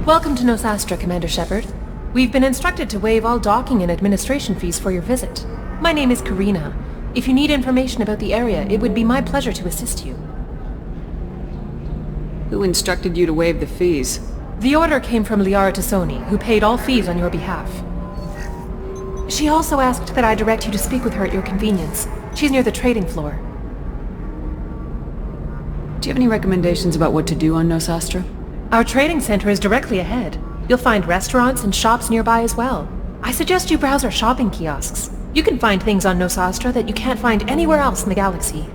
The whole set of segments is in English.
Welcome to Nosastra, Commander Shepard. We've been instructed to waive all docking and administration fees for your visit. My name is Karina. If you need information about the area, it would be my pleasure to assist you. Who instructed you to waive the fees? The order came from Liara Tassoni, who paid all fees on your behalf. She also asked that I direct you to speak with her at your convenience. She's near the trading floor. Do you have any recommendations about what to do on Nosastra? Our trading center is directly ahead. You'll find restaurants and shops nearby as well. I suggest you browse our shopping kiosks. You can find things on Nosastra that you can't find anywhere else in the galaxy.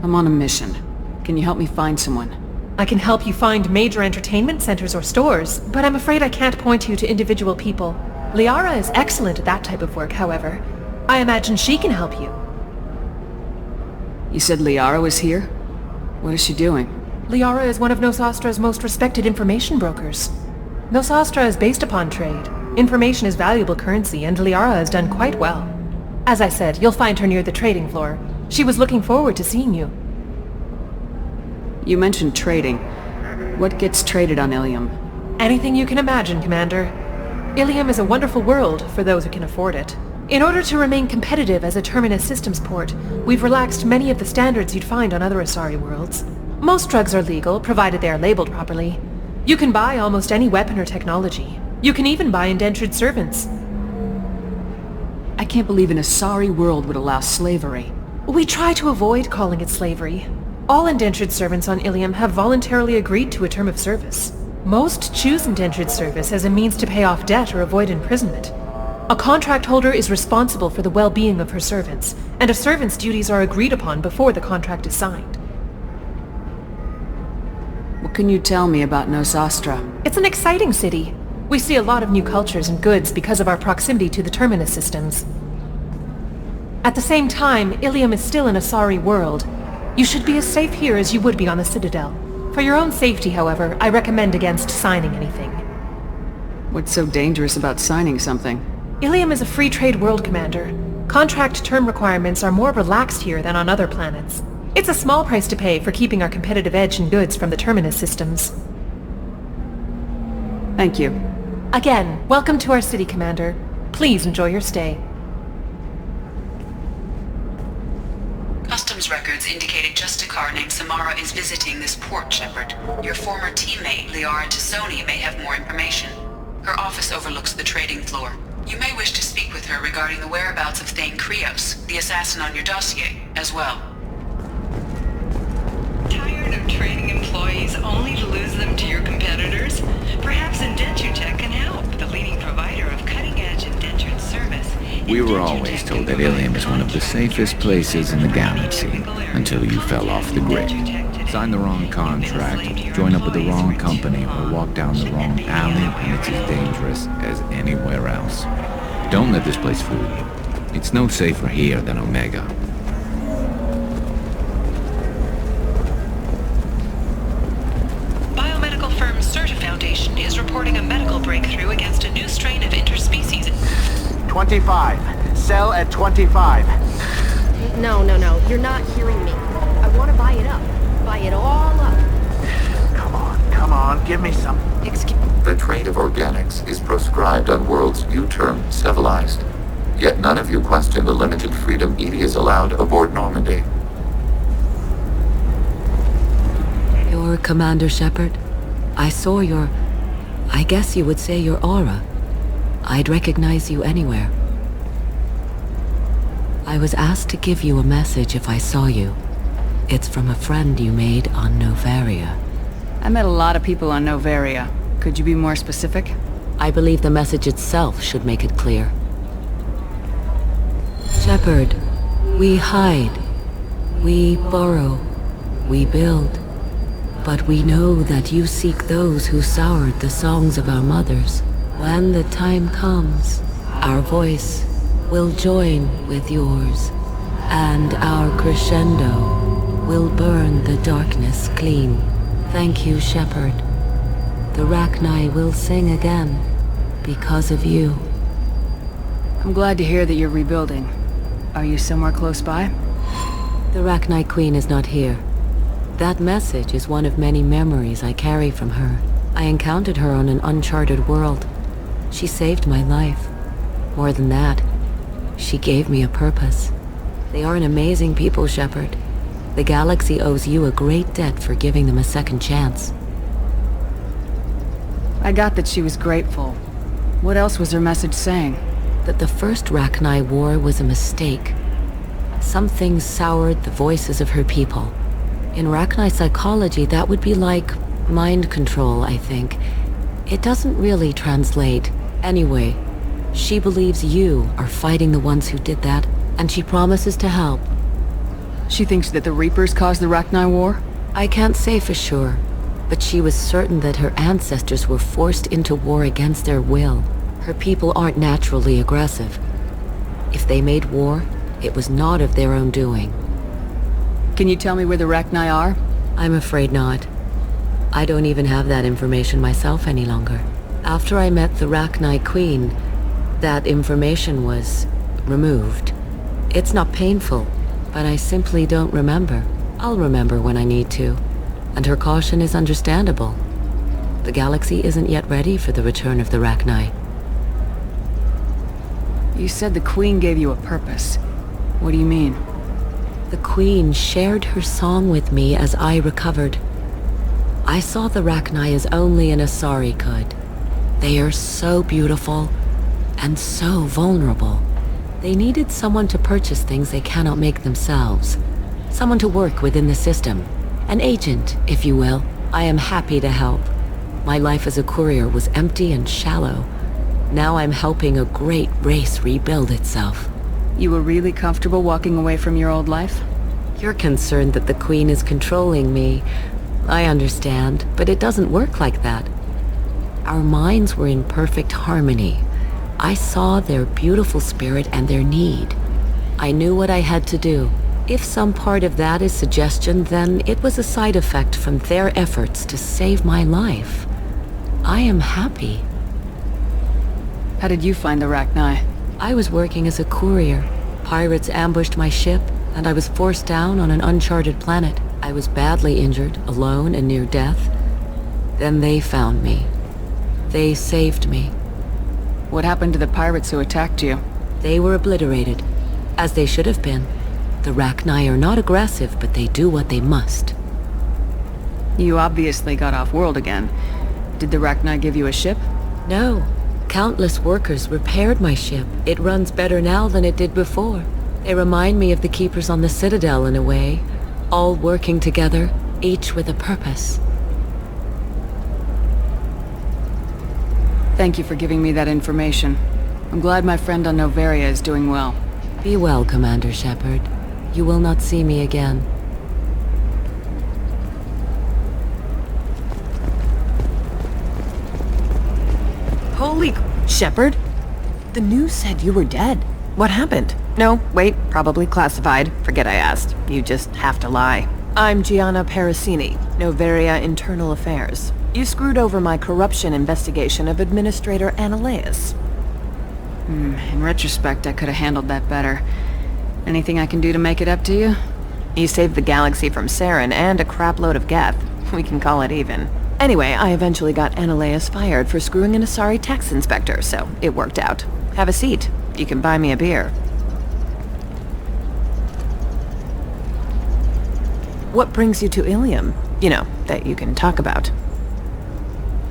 I'm on a mission. Can you help me find someone? I can help you find major entertainment centers or stores, but I'm afraid I can't point you to individual people. Liara is excellent at that type of work, however. I imagine she can help you. You said Liara was here? What is she doing? Liara is one of Nosastra's most respected information brokers. Nosastra is based upon trade. Information is valuable currency, and Liara has done quite well. As I said, you'll find her near the trading floor. She was looking forward to seeing you. You mentioned trading. What gets traded on Illium? Anything you can imagine, Commander. Illium is a wonderful world for those who can afford it. In order to remain competitive as a Terminus systems port, we've relaxed many of the standards you'd find on other Asari worlds. Most drugs are legal, provided they are labeled properly. You can buy almost any weapon or technology. You can even buy indentured servants. I can't believe an Asari world would allow slavery. We try to avoid calling it slavery. All indentured servants on Illium have voluntarily agreed to a term of service. Most choose indentured service as a means to pay off debt or avoid imprisonment. A contract holder is responsible for the well-being of her servants, and a servant's duties are agreed upon before the contract is signed. What can you tell me about Nosastra? It's an exciting city. We see a lot of new cultures and goods because of our proximity to the Terminus systems. At the same time, Illium is still an Asari world. You should be as safe here as you would be on the Citadel. For your own safety, however, I recommend against signing anything. What's so dangerous about signing something? Illium is a free trade world, Commander. Contract term requirements are more relaxed here than on other planets. It's a small price to pay for keeping our competitive edge in goods from the Terminus systems. Thank you. Again, welcome to our city, Commander. Please enjoy your stay. Customs records indicated just a car named Samara is visiting this port, Shepard. Your former teammate, Liara Tassoni, may have more information. Her office overlooks the trading floor. You may wish to speak with her regarding the whereabouts of Thane, the assassin on your dossier, as well. Tired of training employees only to lose them to your competitors? Perhaps IndentureTech can help, the leading provider of cutting-edge indentured service. We were always told that Illium is one of the safest places in the galaxy, until you fell off the grid. Sign the wrong contract, join up with the wrong company, or walk down the wrong alley, and it's as dangerous as anywhere else. Don't let this place fool you. It's no safer here than Omega. Biomedical firm Certa Foundation is reporting a medical breakthrough against a new strain of interspecies. 25. Sell at 25. No. You're not hearing me. I want to buy it up. Buy it all up. Come on. Give me some. The trade of organics is proscribed on worlds you term civilized. Yet none of you question the limited freedom EDI is allowed aboard Normandy. You're Commander Shepard? I saw I guess you would say your aura. I'd recognize you anywhere. I was asked to give you a message if I saw you. It's from a friend you made on Novaria. I met a lot of people on Novaria. Could you be more specific? I believe the message itself should make it clear. Shepard, we hide. We borrow. We build. But we know that you seek those who soured the songs of our mothers. When the time comes, our voice will join with yours, and our crescendo will burn the darkness clean. Thank you, Shepard. The Rachni will sing again because of you. I'm glad to hear that you're rebuilding. Are you somewhere close by? The Rachni Queen is not here. That message is one of many memories I carry from her. I encountered her on an uncharted world. She saved my life. More than that, she gave me a purpose. They are an amazing people, Shepard. The galaxy owes you a great debt for giving them a second chance. I got that she was grateful. What else was her message saying? That the first Rachni War was a mistake. Some things soured the voices of her people. In Rachni psychology, that would be like mind control, I think. It doesn't really translate. Anyway, she believes you are fighting the ones who did that, and she promises to help. She thinks that the Reapers caused the Rachni War? I can't say for sure, but she was certain that her ancestors were forced into war against their will. Her people aren't naturally aggressive. If they made war, it was not of their own doing. Can you tell me where the Rachni are? I'm afraid not. I don't even have that information myself any longer. After I met the Rachni Queen, that information was removed. It's not painful, but I simply don't remember. I'll remember when I need to, and her caution is understandable. The galaxy isn't yet ready for the return of the Rachni. You said the Queen gave you a purpose. What do you mean? The Queen shared her song with me as I recovered. I saw the Rachni as only an Asari could. They are so beautiful and so vulnerable. They needed someone to purchase things they cannot make themselves. Someone to work within the system. An agent, if you will. I am happy to help. My life as a courier was empty and shallow. Now I'm helping a great race rebuild itself. You were really comfortable walking away from your old life? You're concerned that the Queen is controlling me. I understand, but it doesn't work like that. Our minds were in perfect harmony. I saw their beautiful spirit and their need. I knew what I had to do. If some part of that is suggestion, then it was a side effect from their efforts to save my life. I am happy. How did you find the Rachni? I was working as a courier. Pirates ambushed my ship, and I was forced down on an uncharted planet. I was badly injured, alone and near death. Then they found me. They saved me. What happened to the pirates who attacked you? They were obliterated, as they should have been. The Rachni are not aggressive, but they do what they must. You obviously got off-world again. Did the Rachni give you a ship? No. Countless workers repaired my ship. It runs better now than it did before. They remind me of the Keepers on the Citadel in a way. All working together, each with a purpose. Thank you for giving me that information. I'm glad my friend on Noveria is doing well. Be well, Commander Shepard. You will not see me again. Holy... Shepard? The news said you were dead. What happened? No, wait, probably classified. Forget I asked. You just have to lie. I'm Gianna Parasini, Noveria Internal Affairs. You screwed over my corruption investigation of Administrator Annaleus. In retrospect, I could have handled that better. Anything I can do to make it up to you? You saved the galaxy from Saren and a crapload of Geth. We can call it even. Anyway, I eventually got Annaleus fired for screwing an Asari tax inspector, so it worked out. Have a seat. You can buy me a beer. What brings you to Illium? You know, that you can talk about.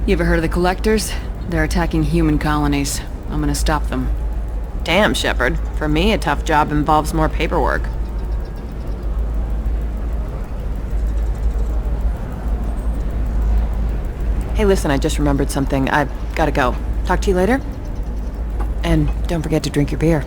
You ever heard of the Collectors? They're attacking human colonies. I'm gonna stop them. Damn, Shepard. For me, a tough job involves more paperwork. Hey, listen, I just remembered something. I've gotta go. Talk to you later? And don't forget to drink your beer.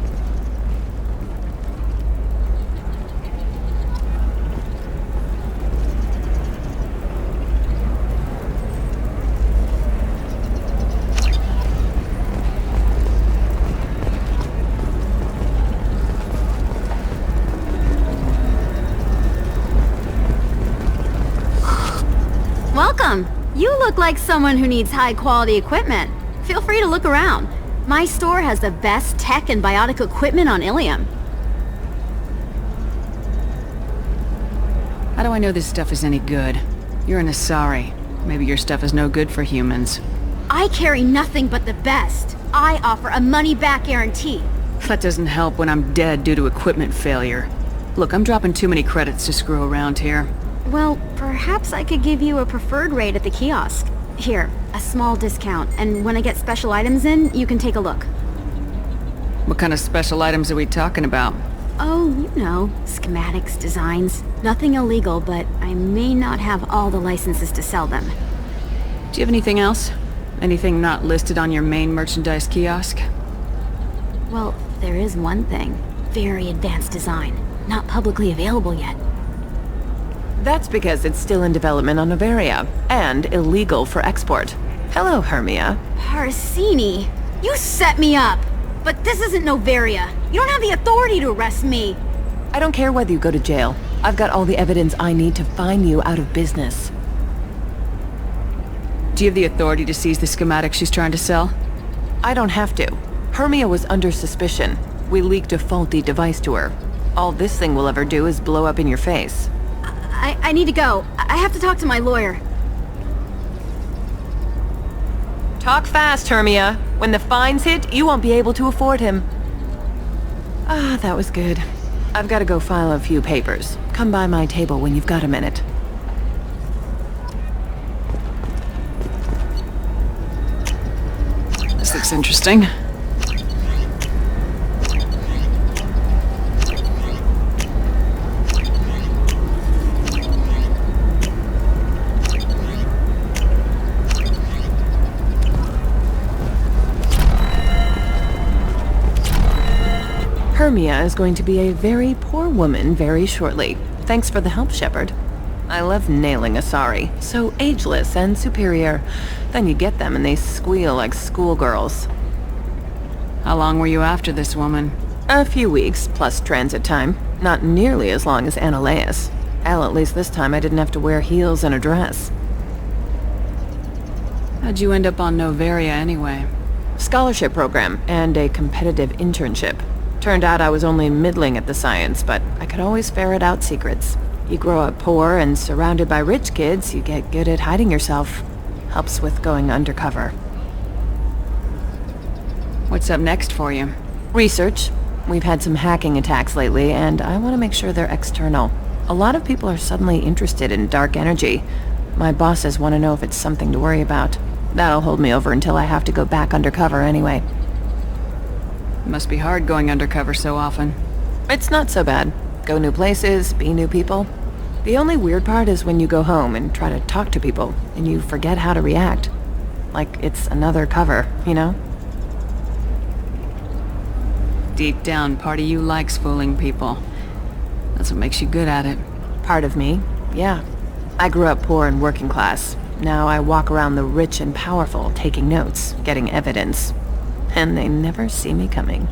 Welcome. You look like someone who needs high-quality equipment. Feel free to look around. My store has the best tech and biotic equipment on Illium. How do I know this stuff is any good? You're an Asari. Maybe your stuff is no good for humans. I carry nothing but the best. I offer a money-back guarantee. That doesn't help when I'm dead due to equipment failure. Look, I'm dropping too many credits to screw around here. Well, perhaps I could give you a preferred rate at the kiosk. Here, a small discount, and when I get special items in, you can take a look. What kind of special items are we talking about? Oh, you know, schematics, designs. Nothing illegal, but I may not have all the licenses to sell them. Do you have anything else? Anything not listed on your main merchandise kiosk? Well, there is one thing. Very advanced design. Not publicly available yet. That's because it's still in development on Noveria, and illegal for export. Hello, Hermia. Parsini, you set me up! But this isn't Noveria. You don't have the authority to arrest me. I don't care whether you go to jail. I've got all the evidence I need to find you out of business. Do you have the authority to seize the schematics she's trying to sell? I don't have to. Hermia was under suspicion. We leaked a faulty device to her. All this thing will ever do is blow up in your face. I need to go. I have to talk to my lawyer. Talk fast, Hermia. When the fines hit, you won't be able to afford him. Ah, that was good. I've got to go file a few papers. Come by my table when you've got a minute. This looks interesting. Hermia is going to be a very poor woman very shortly. Thanks for the help, Shepard. I love nailing Asari. So ageless and superior. Then you get them and they squeal like schoolgirls. How long were you after this woman? A few weeks, plus transit time. Not nearly as long as Annaleus. Hell, at least this time I didn't have to wear heels and a dress. How'd you end up on Noveria anyway? Scholarship program and a competitive internship. Turned out I was only middling at the science, but I could always ferret out secrets. You grow up poor and surrounded by rich kids, you get good at hiding yourself. Helps with going undercover. What's up next for you? Research. We've had some hacking attacks lately, and I want to make sure they're external. A lot of people are suddenly interested in dark energy. My bosses want to know if it's something to worry about. That'll hold me over until I have to go back undercover anyway. It must be hard going undercover so often. It's not so bad. Go new places, be new people. The only weird part is when you go home and try to talk to people, and you forget how to react. Like it's another cover, you know? Deep down, part of you likes fooling people. That's what makes you good at it. Part of me, yeah. I grew up poor and working class. Now I walk around the rich and powerful, taking notes, getting evidence. And they never see me coming.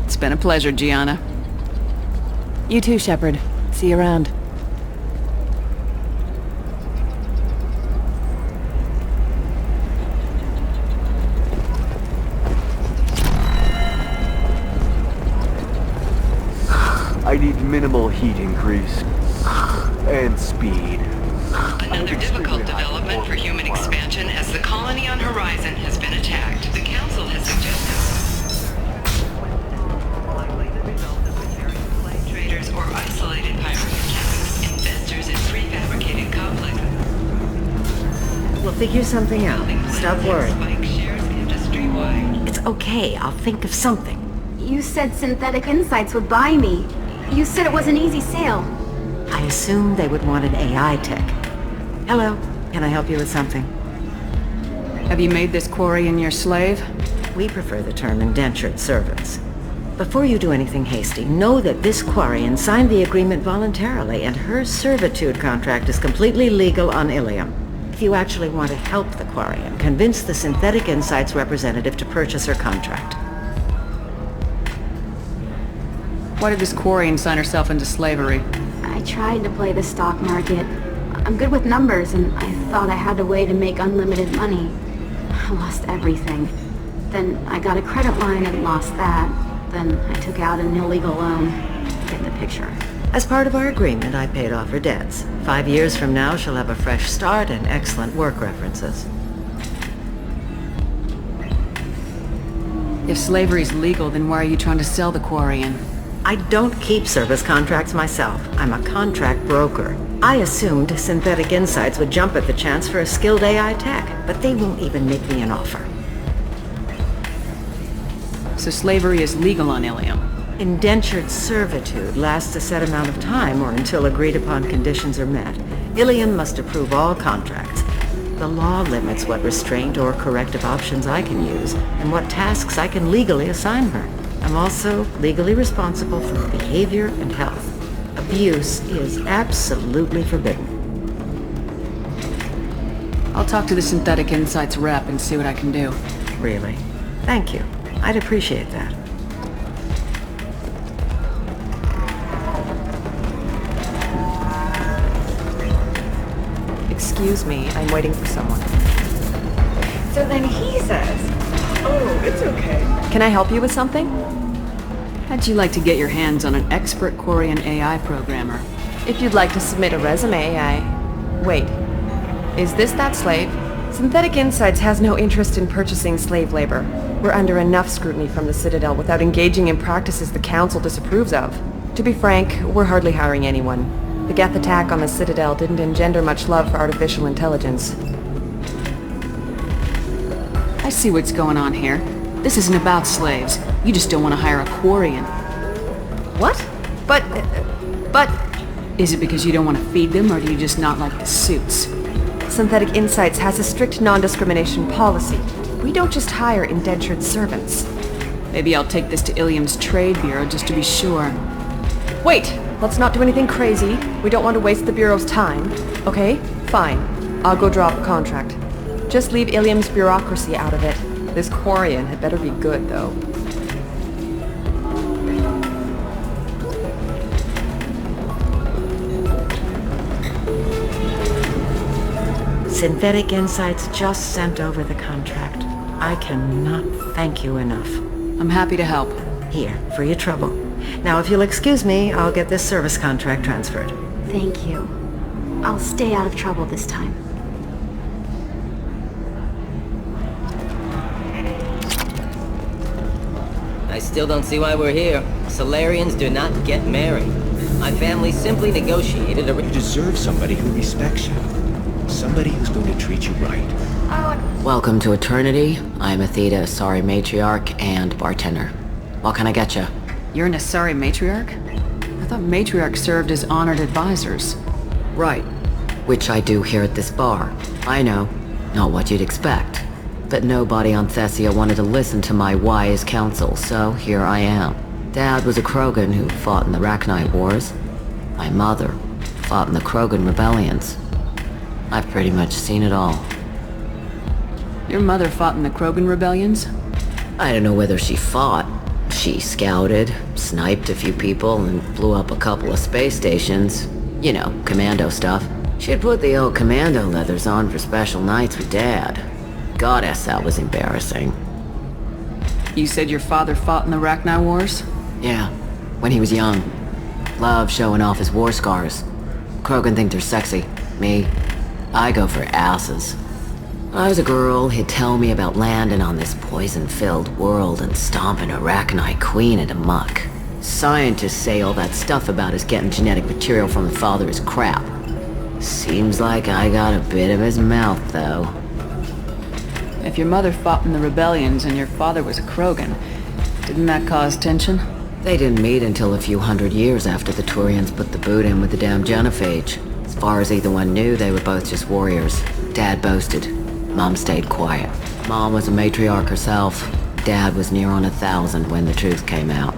It's been a pleasure, Gianna. You too, Shepard. See you around. I need minimal heat increase. And speed. Another difficult development for human expansion as the colony on Horizon has been attacked. The Council has suggested traders or isolated pirate attacks, investors in prefabricated complexes. We'll figure something out. Stop worrying. Spike shares industry-wide. It's okay. I'll think of something. You said Synthetic Insights would buy me. You said it was an easy sale. I assumed they would want an AI tech. Hello. Can I help you with something? Have you made this Quarian your slave? We prefer the term indentured servants. Before you do anything hasty, know that this Quarian signed the agreement voluntarily, and her servitude contract is completely legal on Illium. If you actually want to help the Quarian, convince the Synthetic Insights representative to purchase her contract. Why did this Quarian sign herself into slavery? I tried to play the stock market. I'm good with numbers, and I thought I had a way to make unlimited money. I lost everything. Then I got a credit line and lost that. Then I took out an illegal loan. Get the picture. As part of our agreement, I paid off her debts. 5 years from now, she'll have a fresh start and excellent work references. If slavery's legal, then why are you trying to sell the Quarian? I don't keep service contracts myself. I'm a contract broker. I assumed Synthetic Insights would jump at the chance for a skilled AI tech, but they won't even make me an offer. So slavery is legal on Illium? Indentured servitude lasts a set amount of time or until agreed-upon conditions are met. Illium must approve all contracts. The law limits what restraint or corrective options I can use and what tasks I can legally assign her. I'm also legally responsible for her behavior and health. Abuse is absolutely forbidden. I'll talk to the Synthetic Insights rep and see what I can do. Really? Thank you. I'd appreciate that. Excuse me, I'm waiting for someone. So then he says, "Oh, it's okay." Can I help you with something? How'd you like to get your hands on an expert Quarian AI programmer? If you'd like to submit a resume, Wait. Is this that slave? Synthetic Insights has no interest in purchasing slave labor. We're under enough scrutiny from the Citadel without engaging in practices the Council disapproves of. To be frank, we're hardly hiring anyone. The Geth attack on the Citadel didn't engender much love for artificial intelligence. I see what's going on here. This isn't about slaves. You just don't want to hire a Quarian. What? But... Is it because you don't want to feed them, or do you just not like the suits? Synthetic Insights has a strict non-discrimination policy. We don't just hire indentured servants. Maybe I'll take this to Illium's trade bureau just to be sure. Wait! Let's not do anything crazy. We don't want to waste the Bureau's time. Okay? Fine. I'll go draw up a contract. Just leave Illium's bureaucracy out of it. This Quarian had better be good, though. Synthetic Insights just sent over the contract. I cannot thank you enough. I'm happy to help. Here, for your trouble. Now, if you'll excuse me, I'll get this service contract transferred. Thank you. I'll stay out of trouble this time. I still don't see why we're here. Solarians do not get married. My family simply negotiated a... You deserve somebody who respects you. Somebody who's going to treat you right. Welcome to Eternity. I'm Athena, Asari Matriarch and bartender. What can I get you? You're an Asari Matriarch? I thought Matriarchs served as honored advisors. Right. Which I do here at this bar. I know. Not what you'd expect. But nobody on Thessia wanted to listen to my wise counsel, so here I am. Dad was a Krogan who fought in the Rachni Wars. My mother fought in the Krogan rebellions. I've pretty much seen it all. Your mother fought in the Krogan rebellions? I don't know whether she fought. She scouted, sniped a few people, and blew up a couple of space stations. You know, commando stuff. She'd put the old commando leathers on for special nights with Dad. Goddess, that was embarrassing. You said your father fought in the Rachni Wars? Yeah, when he was young. Loved showing off his war scars. Krogan think they're sexy. Me, I go for asses. When I was a girl, he'd tell me about landing on this poison-filled world and stomping a Rachni queen into muck. Scientists say all that stuff about us getting genetic material from the father is crap. Seems like I got a bit of his mouth, though. If your mother fought in the rebellions and your father was a Krogan, didn't that cause tension? They didn't meet until a few hundred years after the Turians put the boot in with the damn genophage. As far as either one knew, they were both just warriors. Dad boasted. Mom stayed quiet. Mom was a matriarch herself. Dad was near on 1,000 when the truth came out.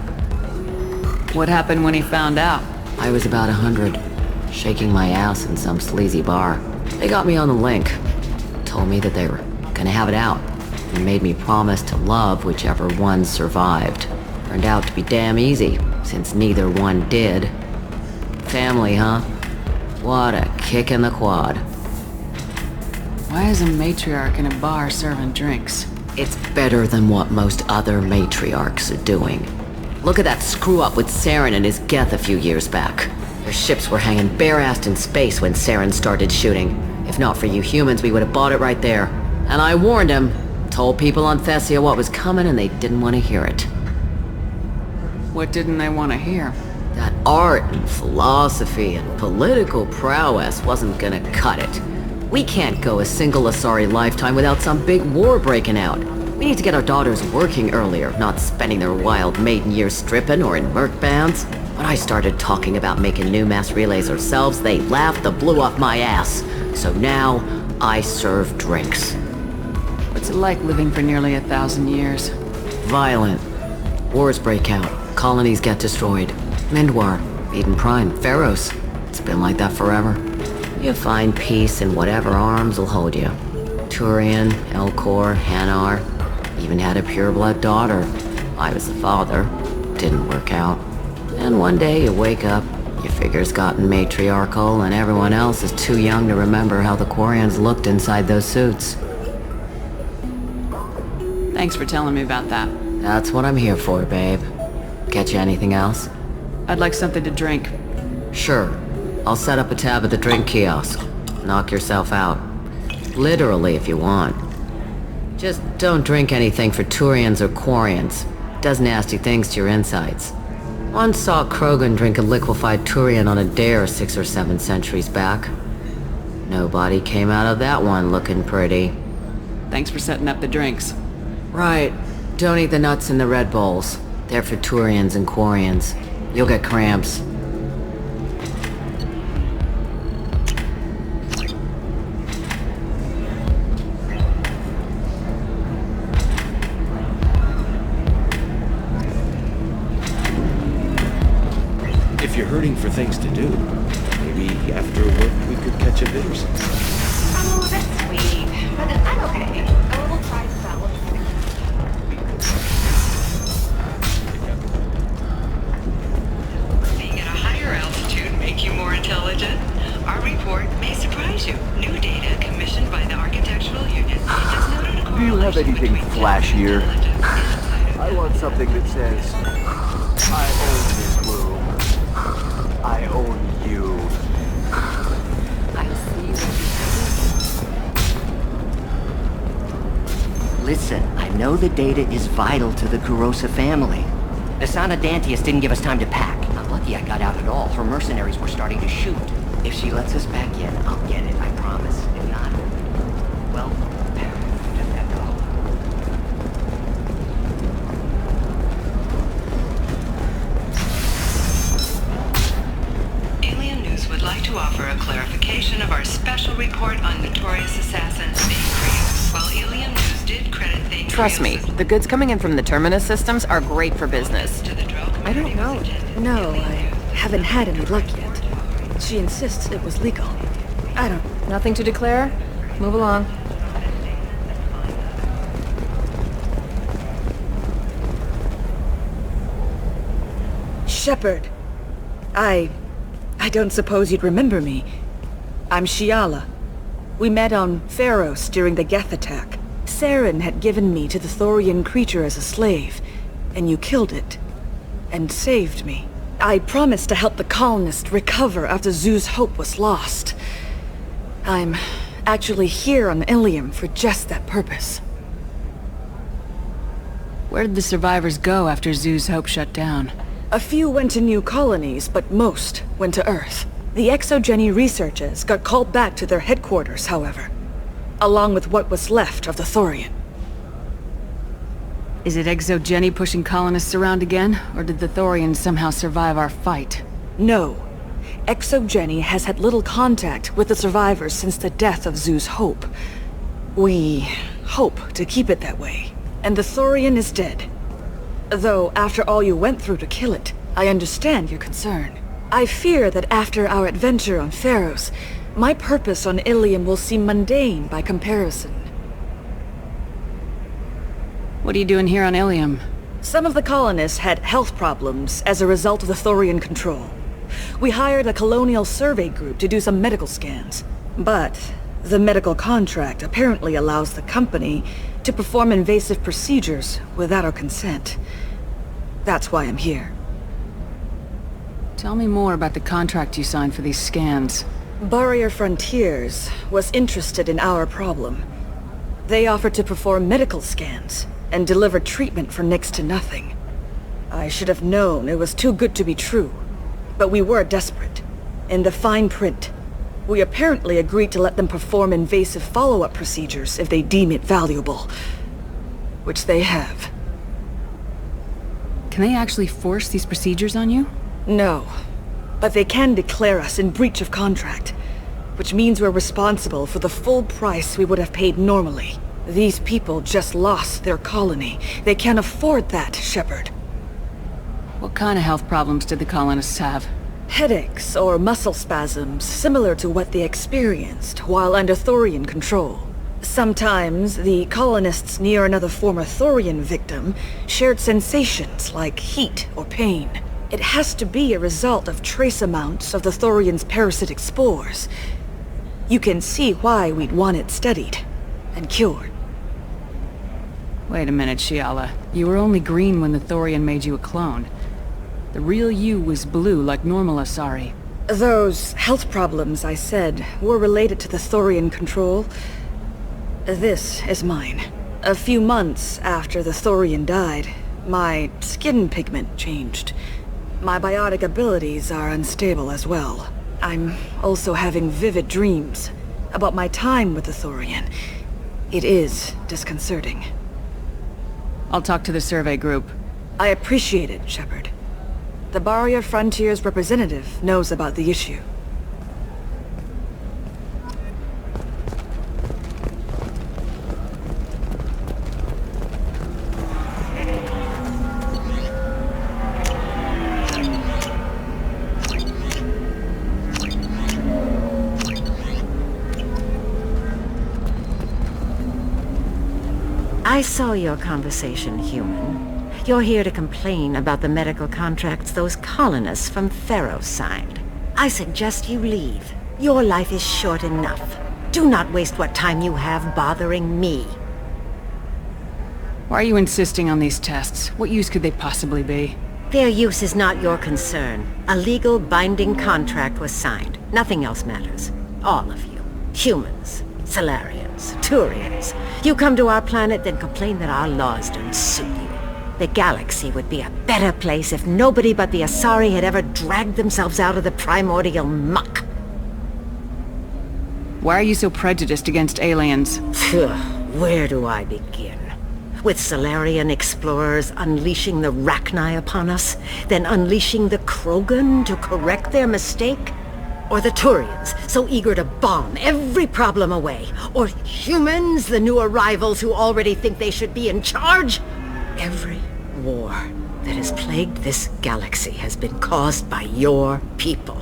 What happened when he found out? I was about 100, shaking my ass in some sleazy bar. They got me on the link. Told me that they were gonna have it out, and made me promise to love whichever one survived. Turned out to be damn easy, since neither one did. Family, huh? What a kick in the quad. Why is a matriarch in a bar serving drinks? It's better than what most other matriarchs are doing. Look at that screw-up with Saren and his Geth a few years back. Their ships were hanging bare-assed in space when Saren started shooting. If not for you humans, we would have bought it right there. And I warned him. Told people on Thessia what was coming and they didn't want to hear it. What didn't they want to hear? That art and philosophy and political prowess wasn't gonna cut it. We can't go a single Asari lifetime without some big war breaking out. We need to get our daughters working earlier, not spending their wild maiden years stripping or in merc bands. When I started talking about making new mass relays ourselves, they laughed the blue off my ass. So now, I serve drinks. What's it like living for nearly 1,000 years? Violent. Wars break out. Colonies get destroyed. Mindwar, Eden Prime, Pharaohs. It's been like that forever. You find peace in whatever arms will hold you. Turian, Elcor, Hanar. Even had a pureblood daughter. I was the father. Didn't work out. And one day you wake up, your figure's gotten matriarchal, and everyone else is too young to remember how the Quarians looked inside those suits. Thanks for telling me about that. That's what I'm here for, babe. Get you anything else? I'd like something to drink. Sure. I'll set up a tab at the drink kiosk. Knock yourself out. Literally, if you want. Just don't drink anything for Turians or Quarians. Does nasty things to your insides. Once saw Krogan drink a liquefied Turian on a dare 6 or 7 centuries back. Nobody came out of that one looking pretty. Thanks for setting up the drinks. Right. Don't eat the nuts in the Red Bowls. They're for Turians and Quarians. You'll get cramps. If you're hurting for things to do, maybe after work we could catch a bit or something. Oh, that's sweet. But I'm okay. A little pride developed. Being at a higher altitude make you more intelligent? Our report may surprise you. New data commissioned by the architectural unit has noted a Do you have anything flashier? I want something that says, I own this room. I own you. I see what you Listen, I know the data is vital to the Kurosa family. The Sana Dantius didn't give us time to pack. I'm lucky I got out at all. Her mercenaries were starting to shoot. If she lets us back in, I'll get it, I promise. If not, well, just have to hope. Alien News would like to offer a clarification of our special report on notorious assassins Thane Creel. While Illium News did credit Thane Trust me, the goods coming in from the Terminus systems are great for business. I don't know. No, I haven't had any luck yet. She insists it was legal. I don't... Nothing to declare? Move along. Shepard. I don't suppose you'd remember me. I'm Shiala. We met on Pharos during the Geth attack. Saren had given me to the Thorian creature as a slave, and you killed it. And saved me. I promised to help the colonists recover after Zoo's hope was lost. I'm actually here on Illium for just that purpose. Where did the survivors go after Zoo's hope shut down? A few went to new colonies, but most went to Earth. The Exogeny researchers got called back to their headquarters, however, along with what was left of the Thorian. Is it Exogeny pushing colonists around again, or did the Thorians somehow survive our fight? No. Exogeny has had little contact with the survivors since the death of Zoo's hope. We hope to keep it that way. And the Thorian is dead. Though, after all you went through to kill it, I understand your concern. I fear that after our adventure on Pharos, my purpose on Illium will seem mundane by comparison. What are you doing here on Illium? Some of the colonists had health problems as a result of the Thorian control. We hired a colonial survey group to do some medical scans. But the medical contract apparently allows the company to perform invasive procedures without our consent. That's why I'm here. Tell me more about the contract you signed for these scans. Barrier Frontiers was interested in our problem. They offered to perform medical scans and deliver treatment for next to nothing. I should have known it was too good to be true, but we were desperate. In the fine print, we apparently agreed to let them perform invasive follow-up procedures if they deem it valuable, which they have. Can they actually force these procedures on you? No, but they can declare us in breach of contract, which means we're responsible for the full price we would have paid normally. These people just lost their colony. They can't afford that, Shepard. What kind of health problems did the colonists have? Headaches or muscle spasms, similar to what they experienced while under Thorian control. Sometimes, the colonists near another former Thorian victim shared sensations like heat or pain. It has to be a result of trace amounts of the Thorian's parasitic spores. You can see why we'd want it studied and cured. Wait a minute, Shiala. You were only green when the Thorian made you a clone. The real you was blue like normal Asari. Those health problems I said were related to the Thorian control. This is mine. A few months after the Thorian died, my skin pigment changed. My biotic abilities are unstable as well. I'm also having vivid dreams about my time with the Thorian. It is disconcerting. I'll talk to the survey group. I appreciate it, Shepard. The Barrier Frontiers representative knows about the issue. I saw your conversation, human. You're here to complain about the medical contracts those colonists from Pharaoh signed. I suggest you leave. Your life is short enough. Do not waste what time you have bothering me. Why are you insisting on these tests? What use could they possibly be? Their use is not your concern. A legal, binding contract was signed. Nothing else matters. All of you. Humans, Solarians, Turians. You come to our planet, then complain that our laws don't suit you. The galaxy would be a better place if nobody but the Asari had ever dragged themselves out of the primordial muck. Why are you so prejudiced against aliens? Where do I begin? With Solarian explorers unleashing the Rachni upon us, then unleashing the Krogan to correct their mistake? Or the Turians, so eager to bomb every problem away? Or humans, the new arrivals who already think they should be in charge? Every war that has plagued this galaxy has been caused by your people.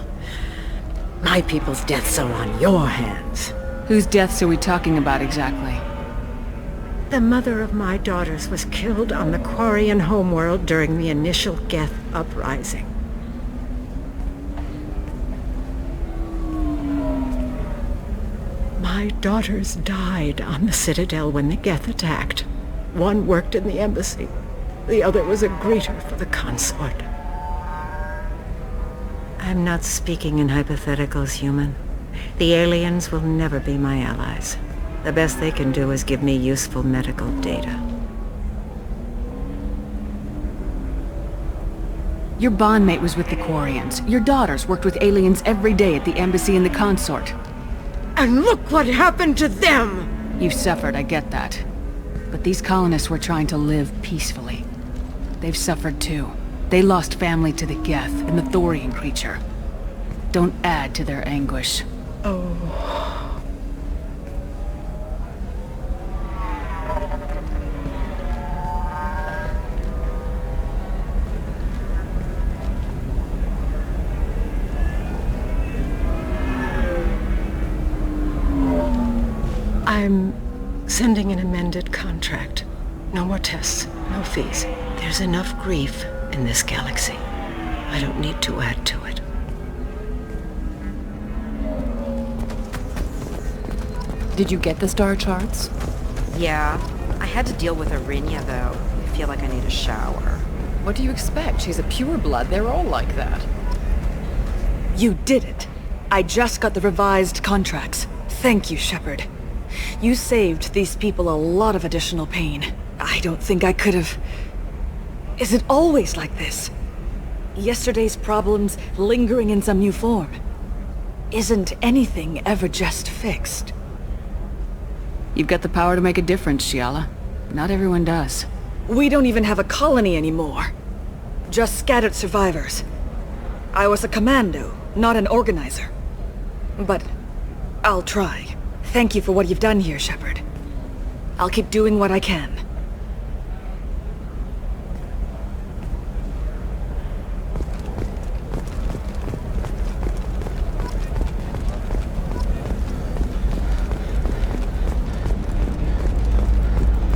My people's deaths are on your hands. Whose deaths are we talking about exactly? The mother of my daughters was killed on the Quarian homeworld during the initial Geth uprising. My daughters died on the Citadel when the Geth attacked. One worked in the embassy. The other was a greeter for the consort. I'm not speaking in hypotheticals, human. The aliens will never be my allies. The best they can do is give me useful medical data. Your bondmate was with the Quarians. Your daughters worked with aliens every day at the embassy and the consort. And look what happened to them! You've suffered, I get that. But these colonists were trying to live peacefully. They've suffered too. They lost family to the Geth and the Thorian creature. Don't add to their anguish. Oh. I'm sending an amended contract. No more tests, no fees. There's enough grief in this galaxy. I don't need to add to it. Did you get the star charts? Yeah. I had to deal with Arinya, though. I feel like I need a shower. What do you expect? She's a pureblood. They're all like that. You did it. I just got the revised contracts. Thank you, Shepard. You saved these people a lot of additional pain. I don't think I could have... Is it always like this? Yesterday's problems lingering in some new form? Isn't anything ever just fixed? You've got the power to make a difference, Shiala. Not everyone does. We don't even have a colony anymore. Just scattered survivors. I was a commando, not an organizer. But I'll try. Thank you for what you've done here, Shepard. I'll keep doing what I can.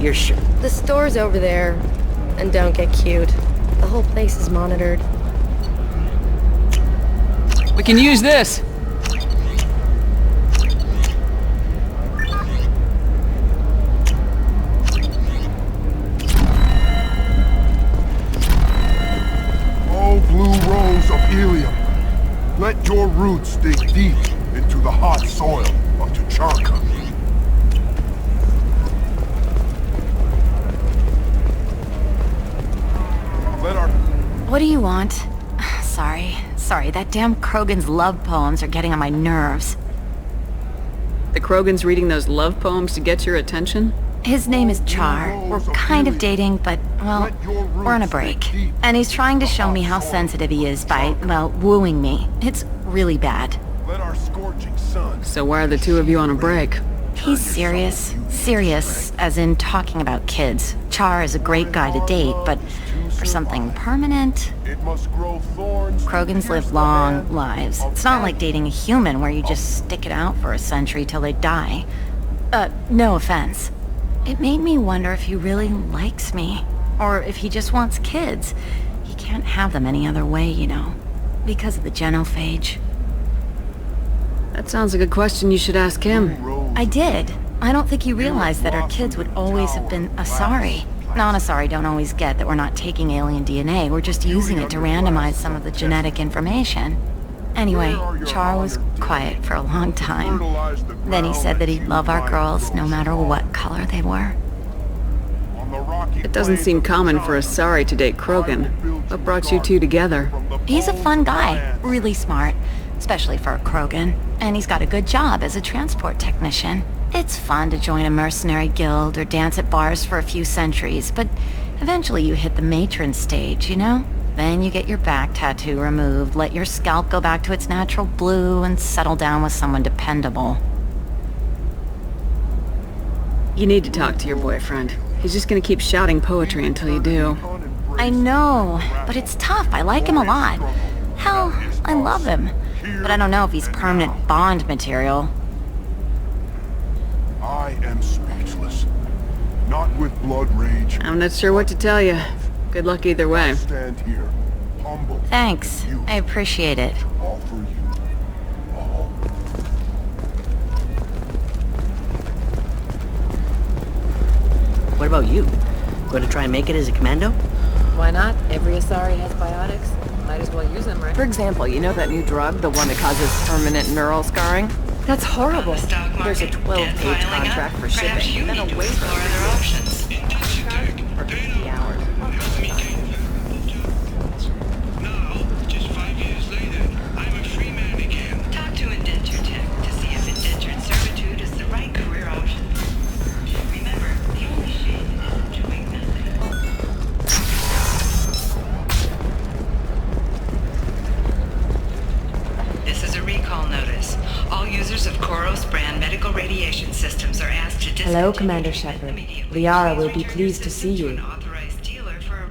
You're sure? The store's over there. And don't get cute. The whole place is monitored. We can use this! Oh, blue rose of Illium, let your roots dig deep into the hot soil of Tuchanka. What do you want? Sorry, that damn Krogan's love poems are getting on my nerves. The Krogan's reading those love poems to get your attention? His name is Char. We're kind of dating, but, well, we're on a break. And he's trying to show me how sensitive he is by, well, wooing me. It's really bad. So why are the two of you on a break? He's serious. Serious, as in talking about kids. Char is a great guy to date, but for something permanent... Krogans live long lives. It's not like dating a human where you just stick it out for a century till they die. No offense. It made me wonder if he really likes me. Or if he just wants kids. He can't have them any other way, you know. Because of the genophage. That sounds like a question you should ask him. I did. I don't think he realized that our kids would always have been Asari. Non-Asari don't always get that we're not taking alien DNA, we're just using it to randomize some of the genetic information. Anyway, Char was quiet for a long time. Then he said that he'd love our girls no matter what color they were. It doesn't seem common for Asari to date Krogan. What brought you two together? He's a fun guy, really smart, especially for a Krogan. And he's got a good job as a transport technician. It's fun to join a mercenary guild or dance at bars for a few centuries, but eventually you hit the matron stage, you know? Then you get your back tattoo removed, let your scalp go back to its natural blue, and settle down with someone dependable. You need to talk to your boyfriend. He's just gonna keep shouting poetry until you do. I know, but it's tough. I like him a lot. Hell, I love him. But I don't know if he's permanent Bond material. I am speechless. Not with blood rage. I'm not sure what to tell you. Good luck either way. Stand here, humble. Thanks. I appreciate it. Offer you all. What about you? Going to try and make it as a commando? Why not? Every Asari has biotics. Might as well use them, right? For example, you know that new drug, the one that causes permanent neural scarring? That's horrible. There's a 12-page contract for shipping, then a waiver for other options. For 50 hours. Talk to Indenture Tech to see if indentured servitude is the right career option. Remember, the only shame is doing nothing. This is a recall notice. All users of Koros brand medical radiation systems are asked to discontinue. Hello, Commander Shepard. Liara will be pleased to see you.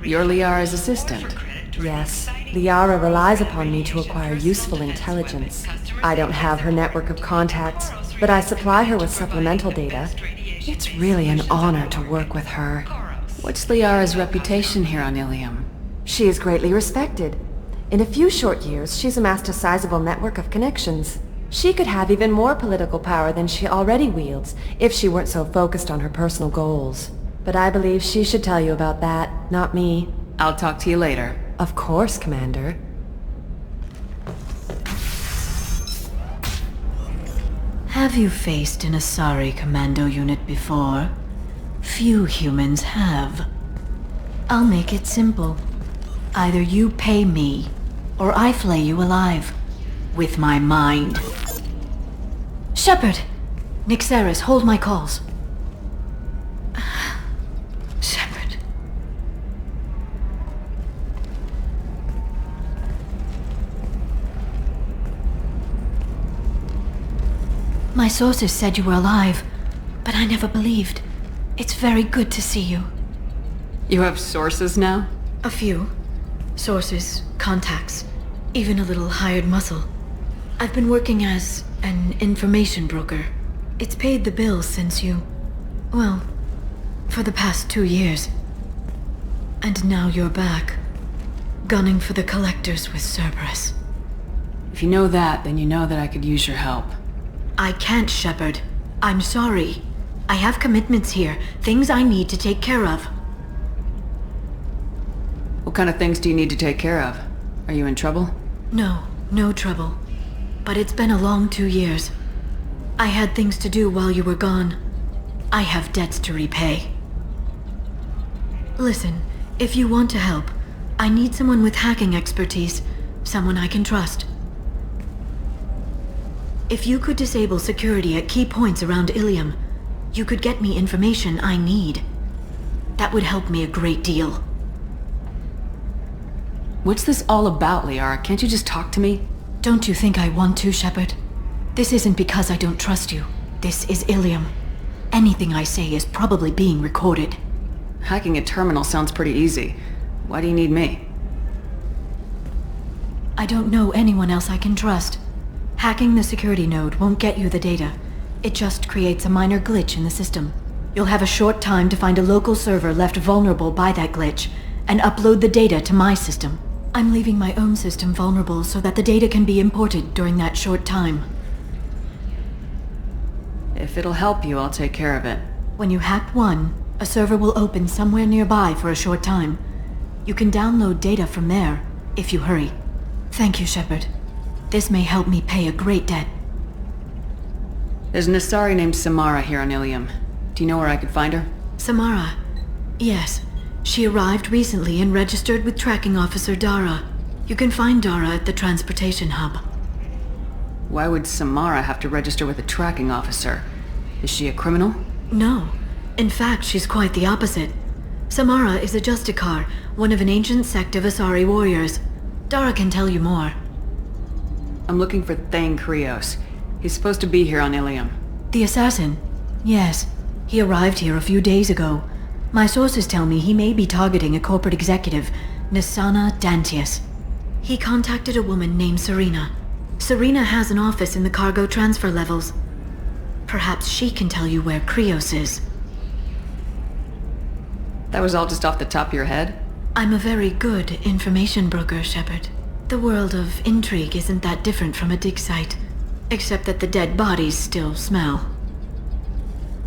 You're Liara's assistant. Yes. Liara relies upon me to acquire useful intelligence. I don't have her network of contacts, but I supply her with supplemental data. It's really an honor to work with her. What's Liara's reputation here on Illium? She is greatly respected. In a few short years, she's amassed a sizable network of connections. She could have even more political power than she already wields if she weren't so focused on her personal goals. But I believe she should tell you about that, not me. I'll talk to you later. Of course, Commander. Have you faced an Asari commando unit before? Few humans have. I'll make it simple. Either you pay me, or I flay you alive. With my mind. Shepard! Nixeris, hold my calls. Shepard. My sources said you were alive, but I never believed. It's very good to see you. You have sources now? A few. Sources, contacts, even a little hired muscle. I've been working as an information broker. It's paid the bills since you... well, for the past 2 years. And now you're back, gunning for the Collectors with Cerberus. If you know that, then you know that I could use your help. I can't, Shepard. I'm sorry. I have commitments here, things I need to take care of. What kind of things do you need to take care of? Are you in trouble? No, no trouble. But it's been a long 2 years. I had things to do while you were gone. I have debts to repay. Listen, if you want to help, I need someone with hacking expertise, someone I can trust. If you could disable security at key points around Illium, you could get me information I need. That would help me a great deal. What's this all about, Liara? Can't you just talk to me? Don't you think I want to, Shepard? This isn't because I don't trust you. This is Illium. Anything I say is probably being recorded. Hacking a terminal sounds pretty easy. Why do you need me? I don't know anyone else I can trust. Hacking the security node won't get you the data. It just creates a minor glitch in the system. You'll have a short time to find a local server left vulnerable by that glitch, and upload the data to my system. I'm leaving my own system vulnerable so that the data can be imported during that short time. If it'll help you, I'll take care of it. When you hack one, a server will open somewhere nearby for a short time. You can download data from there, if you hurry. Thank you, Shepard. This may help me pay a great debt. There's an Asari named Samara here on Illium. Do you know where I could find her? Samara? Yes. She arrived recently and registered with Tracking Officer Dara. You can find Dara at the transportation hub. Why would Samara have to register with a tracking officer? Is she a criminal? No. In fact, she's quite the opposite. Samara is a Justicar, one of an ancient sect of Asari warriors. Dara can tell you more. I'm looking for Thane Krios. He's supposed to be here on Illium. The assassin? Yes. He arrived here a few days ago. My sources tell me he may be targeting a corporate executive, Nisana Dantius. He contacted a woman named Serena. Serena has an office in the cargo transfer levels. Perhaps she can tell you where Krios is. That was all just off the top of your head? I'm a very good information broker, Shepard. The world of intrigue isn't that different from a dig site, except that the dead bodies still smell.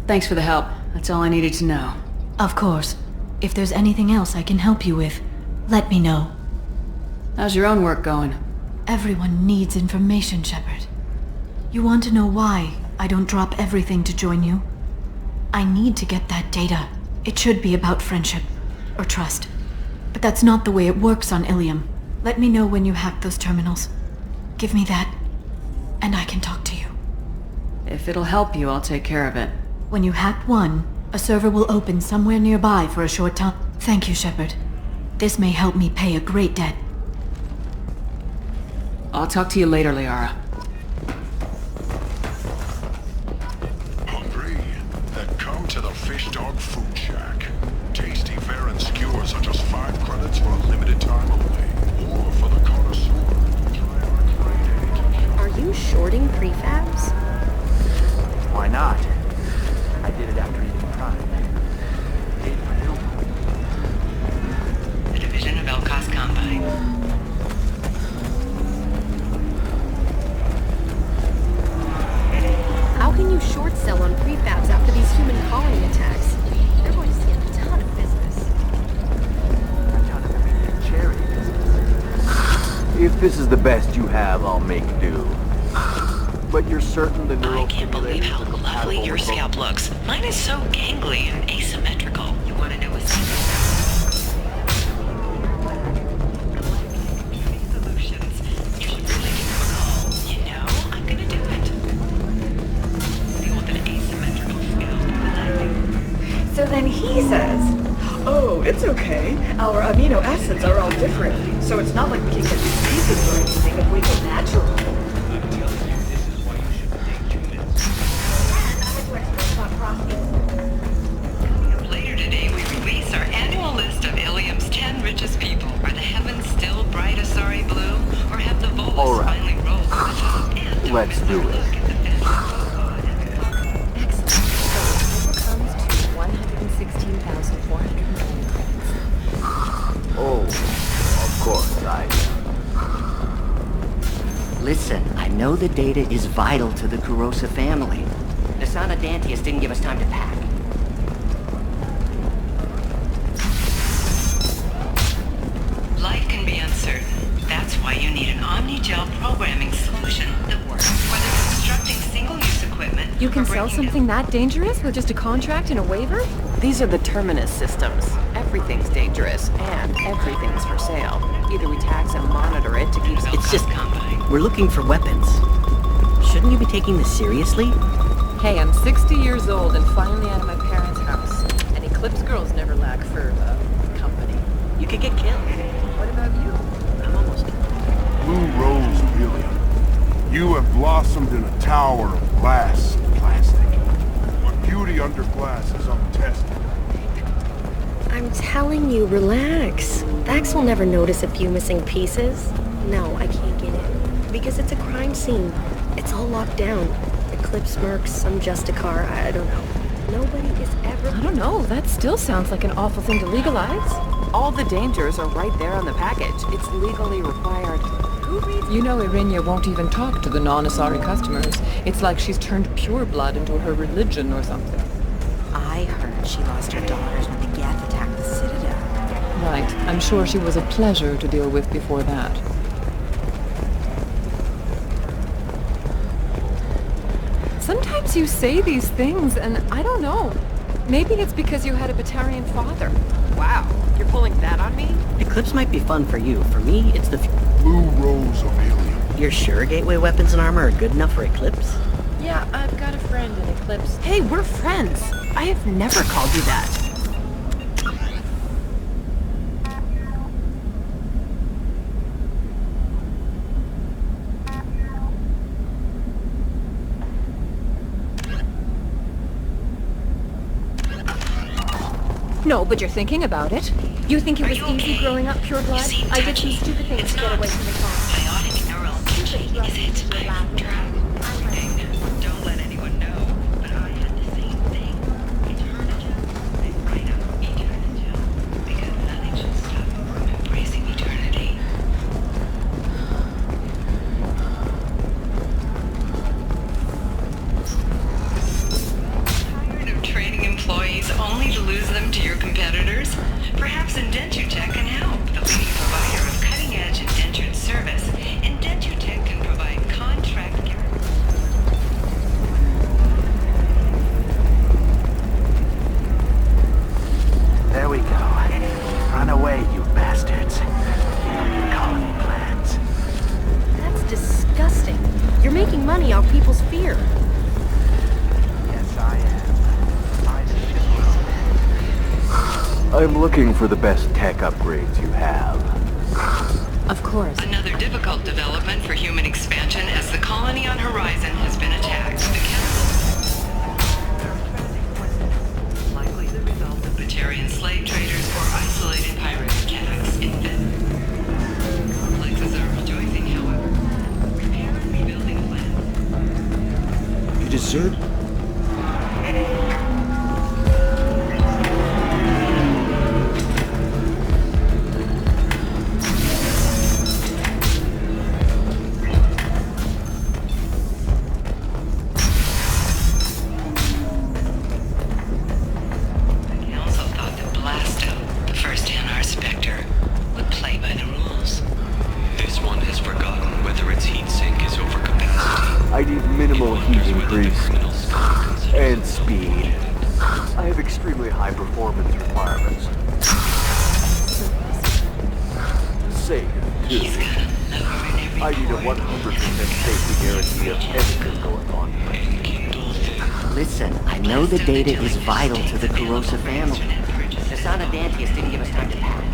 Thanks for the help. That's all I needed to know. Of course. If there's anything else I can help you with, let me know. How's your own work going? Everyone needs information, Shepard. You want to know why I don't drop everything to join you? I need to get that data. It should be about friendship, or trust. But that's not the way it works on Illium. Let me know when you hack those terminals. Give me that, and I can talk to you. If it'll help you, I'll take care of it. When you hack one, a server will open somewhere nearby for a short time. Thank you, Shepard. This may help me pay a great debt. I'll talk to you later, Liara. Hungry? Then come to the Fish Dog Food Shack. Tasty fare and skewers are just 5 credits for a limited time only. Or for the connoisseur. Are you shorting prefabs? Why not? I did it after eating Prime. The division of Elcos Combine. How can you short sell on prefabs after these human colony attacks? They're going to see a ton of business. A ton of immediate charity business. If this is the best you have, I'll make do. But you're certain the neural I can't believe how stimulators are lovely compatible your with both? scalp looks. Mine is so gangly and asymmetrical. You want to know a secret? Solutions. You should really give them a call. You know, I'm gonna do it. You want an asymmetrical scalp, as I do. So then he says, oh, it's okay. Our amino acids are all different, so it's not like we can get these pieces or anything if we go natural. Later today, we release our annual list of Illium's 10 richest people. Are the heavens still bright Asari blue, or have the Volus finally rolled to the top? And Let's do it. Excellent. So the total comes to 116,420 credits. Oh, of course, Listen, I know the data is vital to the Kurosa family. Asana Dantius didn't give us time to pack. Life can be uncertain. That's why you need an Omni-Gel programming solution that works. Whether constructing single-use equipment... You can sell something that dangerous with just a contract and a waiver? These are the Terminus systems. Everything's dangerous, and everything's for sale. Either we tax and monitor it to keep... It's just... We're looking for weapons. Shouldn't you be taking this seriously? Hey, I'm 60 years old and finally out of my parents' house. And Eclipse girls never lack for, company. You could get killed. What about you? I'm almost... Blue Rose of Illium. You have blossomed in a tower of glass and plastic. But beauty under glass is untested. I'm telling you, relax. Vax will never notice a few missing pieces. No, I can't get in. Because it's a crime scene. It's all locked down. Eclipse mercs, some Justicar, I don't know. Nobody is ever... I don't know, that still sounds like an awful thing to legalize. All the dangers are right there on the package. It's legally required. You know Irinia won't even talk to the non-Asari customers. It's like she's turned pure blood into her religion or something. I heard she lost her daughters when the Geth attacked the Citadel. Right. I'm sure she was a pleasure to deal with before that. Sometimes you say these things, and I don't know. Maybe it's because you had a Batarian father. Wow, you're pulling that on me? Eclipse might be fun for you. For me, it's the... Blue Rose of Illium. You're sure gateway weapons and armor are good enough for Eclipse? Yeah, I've got a friend in Eclipse. Hey, we're friends. I have never called you that. No, but you're thinking about it. You think it was easy growing up pure blood? I did some stupid things to get away from the cops. Biotic neural imaging, is it? I'm trying. Don't let anyone know, but I had the same thing. It's Hermigel. They write up Eternigel, because nothing should stop you from embracing eternity. Tired of training employees only to lose them to your competitors? Perhaps Indentutech can help. The leading provider of cutting-edge indentured service, Indentutech can provide contract guarantees. There we go. Run away, you bastards. Your colony plans. That's disgusting. You're making money off people's fear. Yes, I am. I'm looking for the best tech upgrades you have. Of course. Another difficult development for human expansion as the colony on Horizon has been attacked. The likely the result of Batarian slave traders or isolated pirate attacks in Venice. Complexes are rejoicing, however. Repair and rebuilding plans. You deserve... I need memories, and speed. I have extremely high performance requirements. Safe, too. I need a 100% safety guarantee of anything going on. Listen, I know the data is vital to the Kurosa family. Asana Dantius didn't give us time to pack.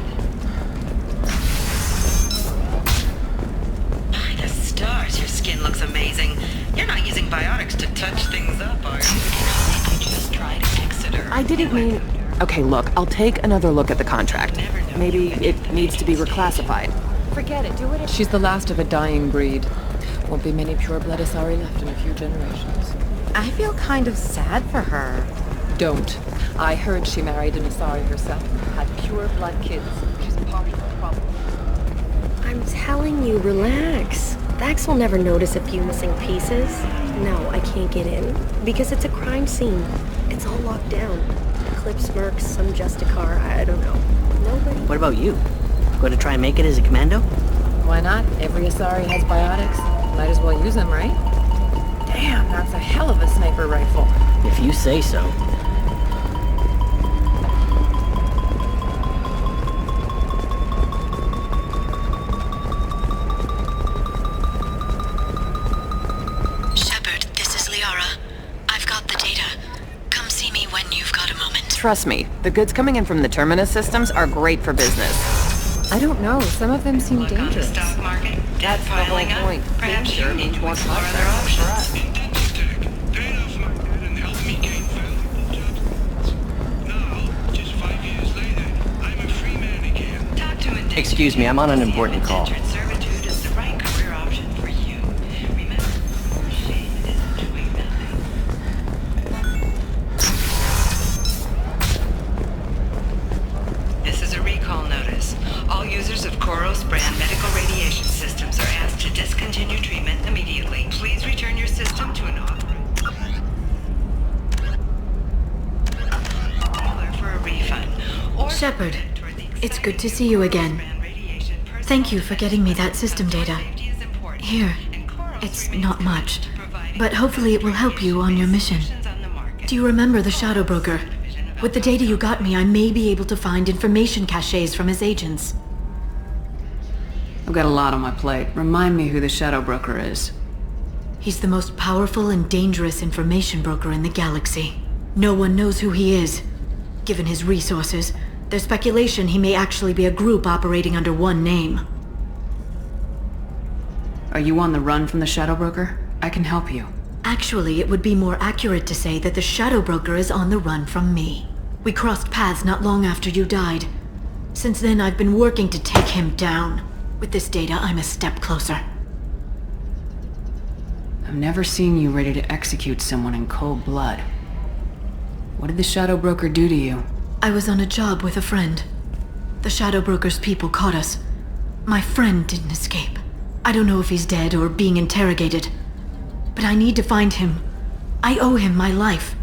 By the stars, your skin looks amazing. You're not using biotics to touch things up, are you? I just tried Exeter. I didn't mean... Okay, look, I'll take another look at the contract. Maybe it needs to be reclassified. Forget it, do it. She's the last of a dying breed. Won't be many pure-blood Asari left in a few generations. I feel kind of sad for her. Don't. I heard she married an Asari herself. Had pure-blood kids. She's part of the problem. I'm telling you, relax. Vax will never notice a few missing pieces. No, I can't get in. Because it's a crime scene. It's all locked down. Clips, mercs, some Justicar, I don't know. Nobody... What about you? Going to try and make it as a commando? Why not? Every Asari has biotics. Might as well use them, right? Damn, that's a hell of a sniper rifle. If you say so. Shepard, this is Liara. I've got the data. Come see me when you've got a moment. Trust me, the goods coming in from the Terminus systems are great for business. I don't know, some of them seem dangerous. Stock market, debt That's the piling whole up. point. Perhaps you Danger need means to more explore other contracts for options. us. Excuse me, I'm on an important call. Servitude is the right career option for you. Remember, shame isn't doing nothing. This is a recall notice. All users of Koros brand medical radiation systems are asked to discontinue treatment immediately. Please return your system to an authorized dealer for a refund. Or Shepard, it's good to see you again. Thank you for getting me that system data. Here, it's not much, but hopefully it will help you on your mission. Do you remember the Shadow Broker? With the data you got me, I may be able to find information caches from his agents. I've got a lot on my plate. Remind me who the Shadow Broker is. He's the most powerful and dangerous information broker in the galaxy. No one knows who he is. Given his resources, there's speculation he may actually be a group operating under one name. Are you on the run from the Shadow Broker? I can help you. Actually, it would be more accurate to say that the Shadow Broker is on the run from me. We crossed paths not long after you died. Since then, I've been working to take him down. With this data, I'm a step closer. I've never seen you ready to execute someone in cold blood. What did the Shadow Broker do to you? I was on a job with a friend. The Shadow Broker's people caught us. My friend didn't escape. I don't know if he's dead or being interrogated. But I need to find him. I owe him my life.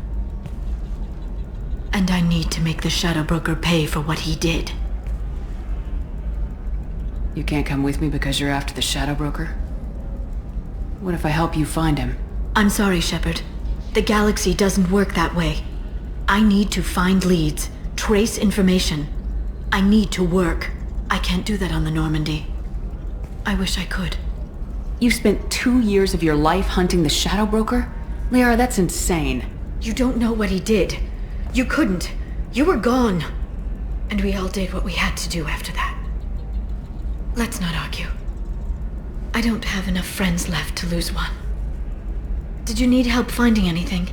And I need to make the Shadow Broker pay for what he did. You can't come with me because you're after the Shadow Broker? What if I help you find him? I'm sorry, Shepard. The galaxy doesn't work that way. I need to find leads, trace information. I need to work. I can't do that on the Normandy. I wish I could. You spent 2 years of your life hunting the Shadow Broker? Liara, that's insane. You don't know what he did. You couldn't. You were gone. And we all did what we had to do after that. Let's not argue. I don't have enough friends left to lose one. Did you need help finding anything?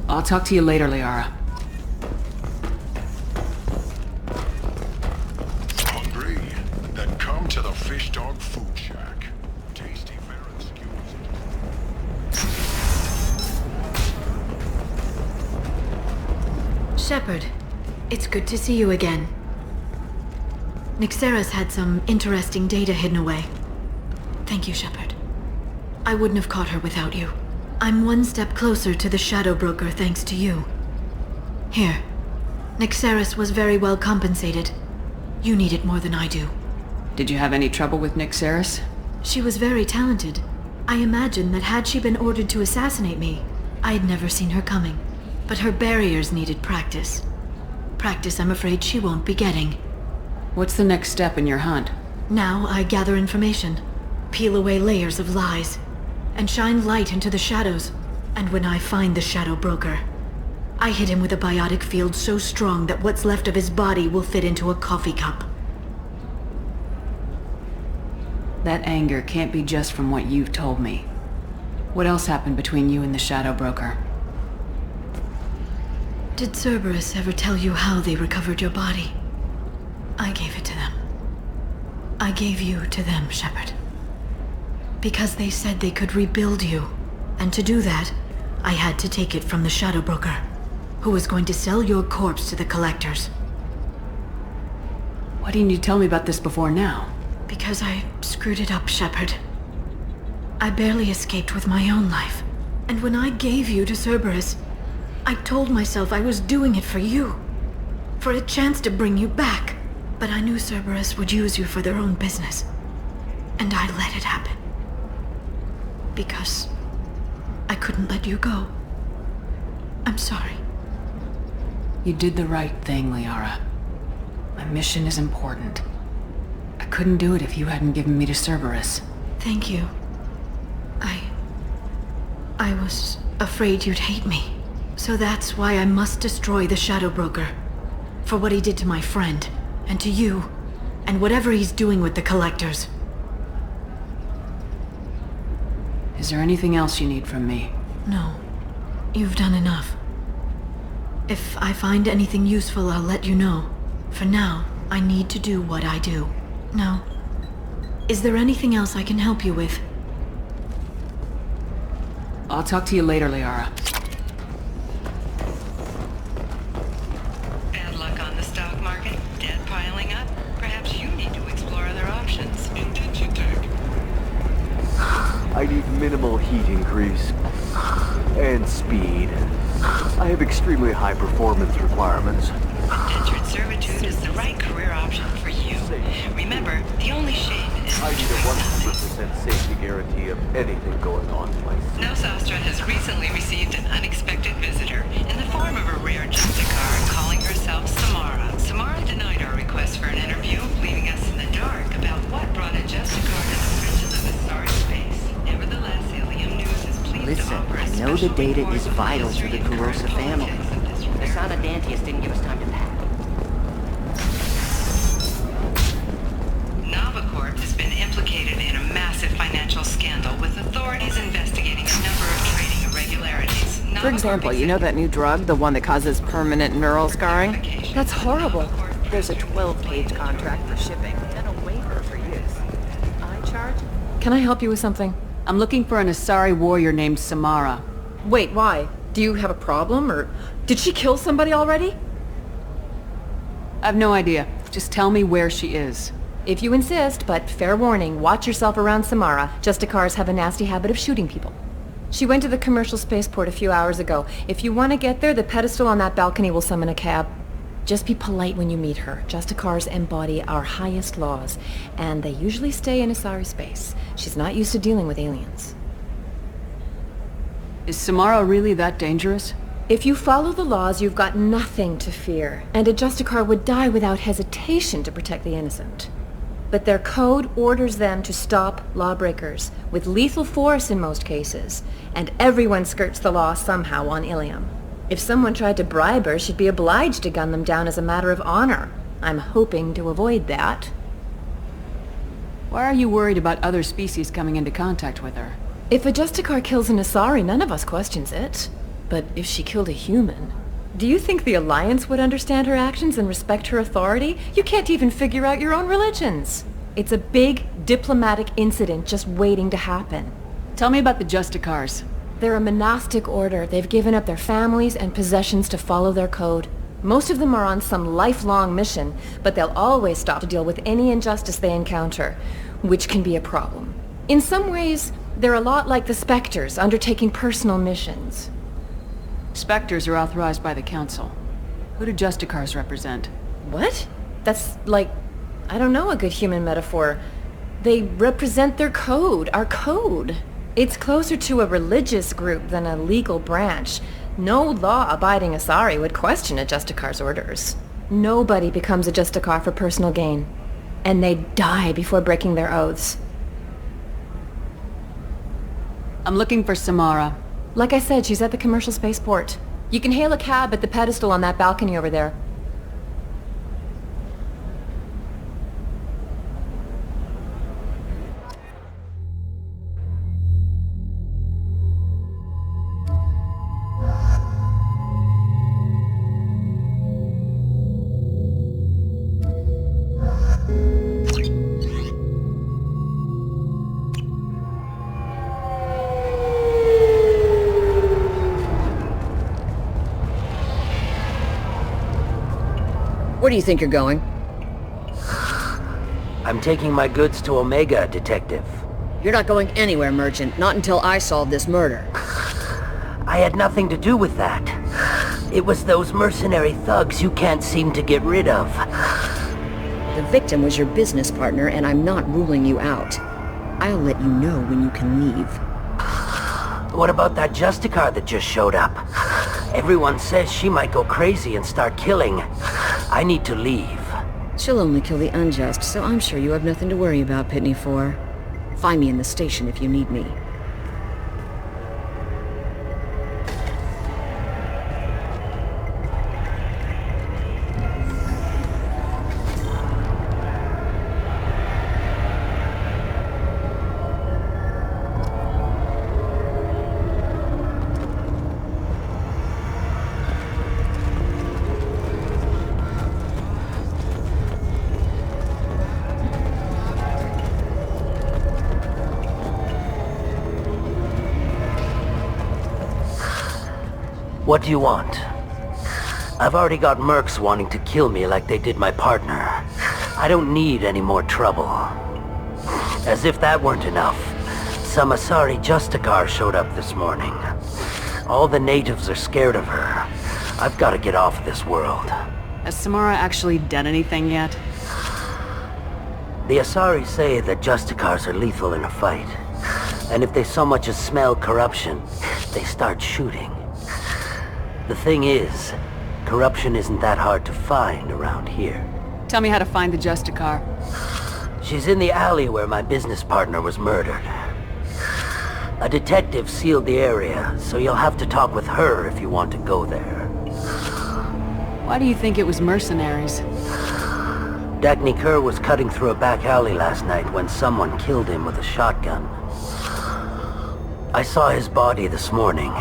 I'll talk to you later, Liara. Hungry? Then come to the Fish Dog Food Shack. Tasty fare and skewers. Shepard, it's good to see you again. Nyxera's had some interesting data hidden away. Thank you, Shepard. I wouldn't have caught her without you. I'm one step closer to the Shadow Broker thanks to you. Here. Nyxera was very well compensated. You need it more than I do. Did you have any trouble with Nyxera? She was very talented. I imagine that had she been ordered to assassinate me, I'd never seen her coming. But her barriers needed practice. Practice I'm afraid she won't be getting. What's the next step in your hunt? Now I gather information, peel away layers of lies, and shine light into the shadows. And when I find the Shadow Broker, I hit him with a biotic field so strong that what's left of his body will fit into a coffee cup. That anger can't be just from what you've told me. What else happened between you and the Shadow Broker? Did Cerberus ever tell you how they recovered your body? I gave it to them. I gave you to them, Shepard. Because they said they could rebuild you. And to do that, I had to take it from the Shadow Broker, who was going to sell your corpse to the collectors. Why didn't you tell me about this before now? Because I screwed it up, Shepard. I barely escaped with my own life. And when I gave you to Cerberus, I told myself I was doing it for you. For a chance to bring you back. But I knew Cerberus would use you for their own business. And I let it happen. Because I couldn't let you go. I'm sorry. You did the right thing, Liara. My mission is important. I couldn't do it if you hadn't given me to Cerberus. Thank you. I was afraid you'd hate me. So that's why I must destroy the Shadow Broker. For what he did to my friend, and to you, and whatever he's doing with the collectors. Is there anything else you need from me? No. You've done enough. If I find anything useful, I'll let you know. For now, I need to do what I do. Now, is there anything else I can help you with? I'll talk to you later, Liara. Bad luck on the stock market? Debt piling up? Perhaps you need to explore other options. Intention tech. I need minimal heat increase. And speed. I have extremely high performance requirements. Indentured servitude is the right career option for you. Remember, the only shame is I need a 100% safety guarantee of anything going on in my city. Nosastra has recently received an unexpected visitor in the form of a rare Justicar calling herself Samara. Samara denied our request for an interview, leaving us in the dark about what brought a Justicar to the fringes of historic space. Nevertheless, Illium News is pleased to Listen, offer a I know the special data reward is for vital to history the and Kurosa current family. politics of this Asana Dantius didn't give us time to pack. Novacorp has been implicated in a massive financial scandal with authorities investigating a number of trading irregularities. For example, you know that new drug, the one that causes permanent neural scarring? That's horrible. There's a 12-page contract for shipping and a waiver for use. I charge? Can I help you with something? I'm looking for an Asari warrior named Samara. Wait, why? Do you have a problem, or did she kill somebody already? I've no idea. Just tell me where she is. If you insist, but fair warning, watch yourself around Samara. Justicars have a nasty habit of shooting people. She went to the commercial spaceport a few hours ago. If you want to get there, the pedestal on that balcony will summon a cab. Just be polite when you meet her. Justicars embody our highest laws, and they usually stay in Asari space. She's not used to dealing with aliens. Is Samara really that dangerous? If you follow the laws, you've got nothing to fear, and a Justicar would die without hesitation to protect the innocent. But their code orders them to stop lawbreakers, with lethal force in most cases, and everyone skirts the law somehow on Illium. If someone tried to bribe her, she'd be obliged to gun them down as a matter of honor. I'm hoping to avoid that. Why are you worried about other species coming into contact with her? If a Justicar kills an Asari, none of us questions it. But if she killed a human, do you think the Alliance would understand her actions and respect her authority? You can't even figure out your own religions. It's a big diplomatic incident just waiting to happen. Tell me about the Justicars. They're a monastic order. They've given up their families and possessions to follow their code. Most of them are on some lifelong mission, but they'll always stop to deal with any injustice they encounter, which can be a problem. In some ways, they're a lot like the Spectres, undertaking personal missions. Spectres are authorized by the Council. Who do Justicars represent? What? That's like, I don't know a good human metaphor. They represent their code, our code. It's closer to a religious group than a legal branch. No law-abiding Asari would question a Justicar's orders. Nobody becomes a Justicar for personal gain. And they die before breaking their oaths. I'm looking for Samara. Like I said, she's at the commercial spaceport. You can hail a cab at the pedestal on that balcony over there. Where do you think you're going? I'm taking my goods to Omega, Detective. You're not going anywhere, Merchant. Not until I solve this murder. I had nothing to do with that. It was those mercenary thugs you can't seem to get rid of. The victim was your business partner, and I'm not ruling you out. I'll let you know when you can leave. What about that Justicar that just showed up? Everyone says she might go crazy and start killing. I need to leave. She'll only kill the unjust, so I'm sure you have nothing to worry about, Pitney 4. Find me in the station if you need me. What do you want? I've already got mercs wanting to kill me like they did my partner. I don't need any more trouble. As if that weren't enough, some Asari Justicar showed up this morning. All the natives are scared of her. I've got to get off this world. Has Samara actually done anything yet? The Asari say that Justicars are lethal in a fight. And if they so much as smell corruption, they start shooting. The thing is, corruption isn't that hard to find around here. Tell me how to find the Justicar. She's in the alley where my business partner was murdered. A detective sealed the area, so you'll have to talk with her if you want to go there. Why do you think it was mercenaries? Dagny Kerr was cutting through a back alley last night when someone killed him with a shotgun. I saw his body this morning.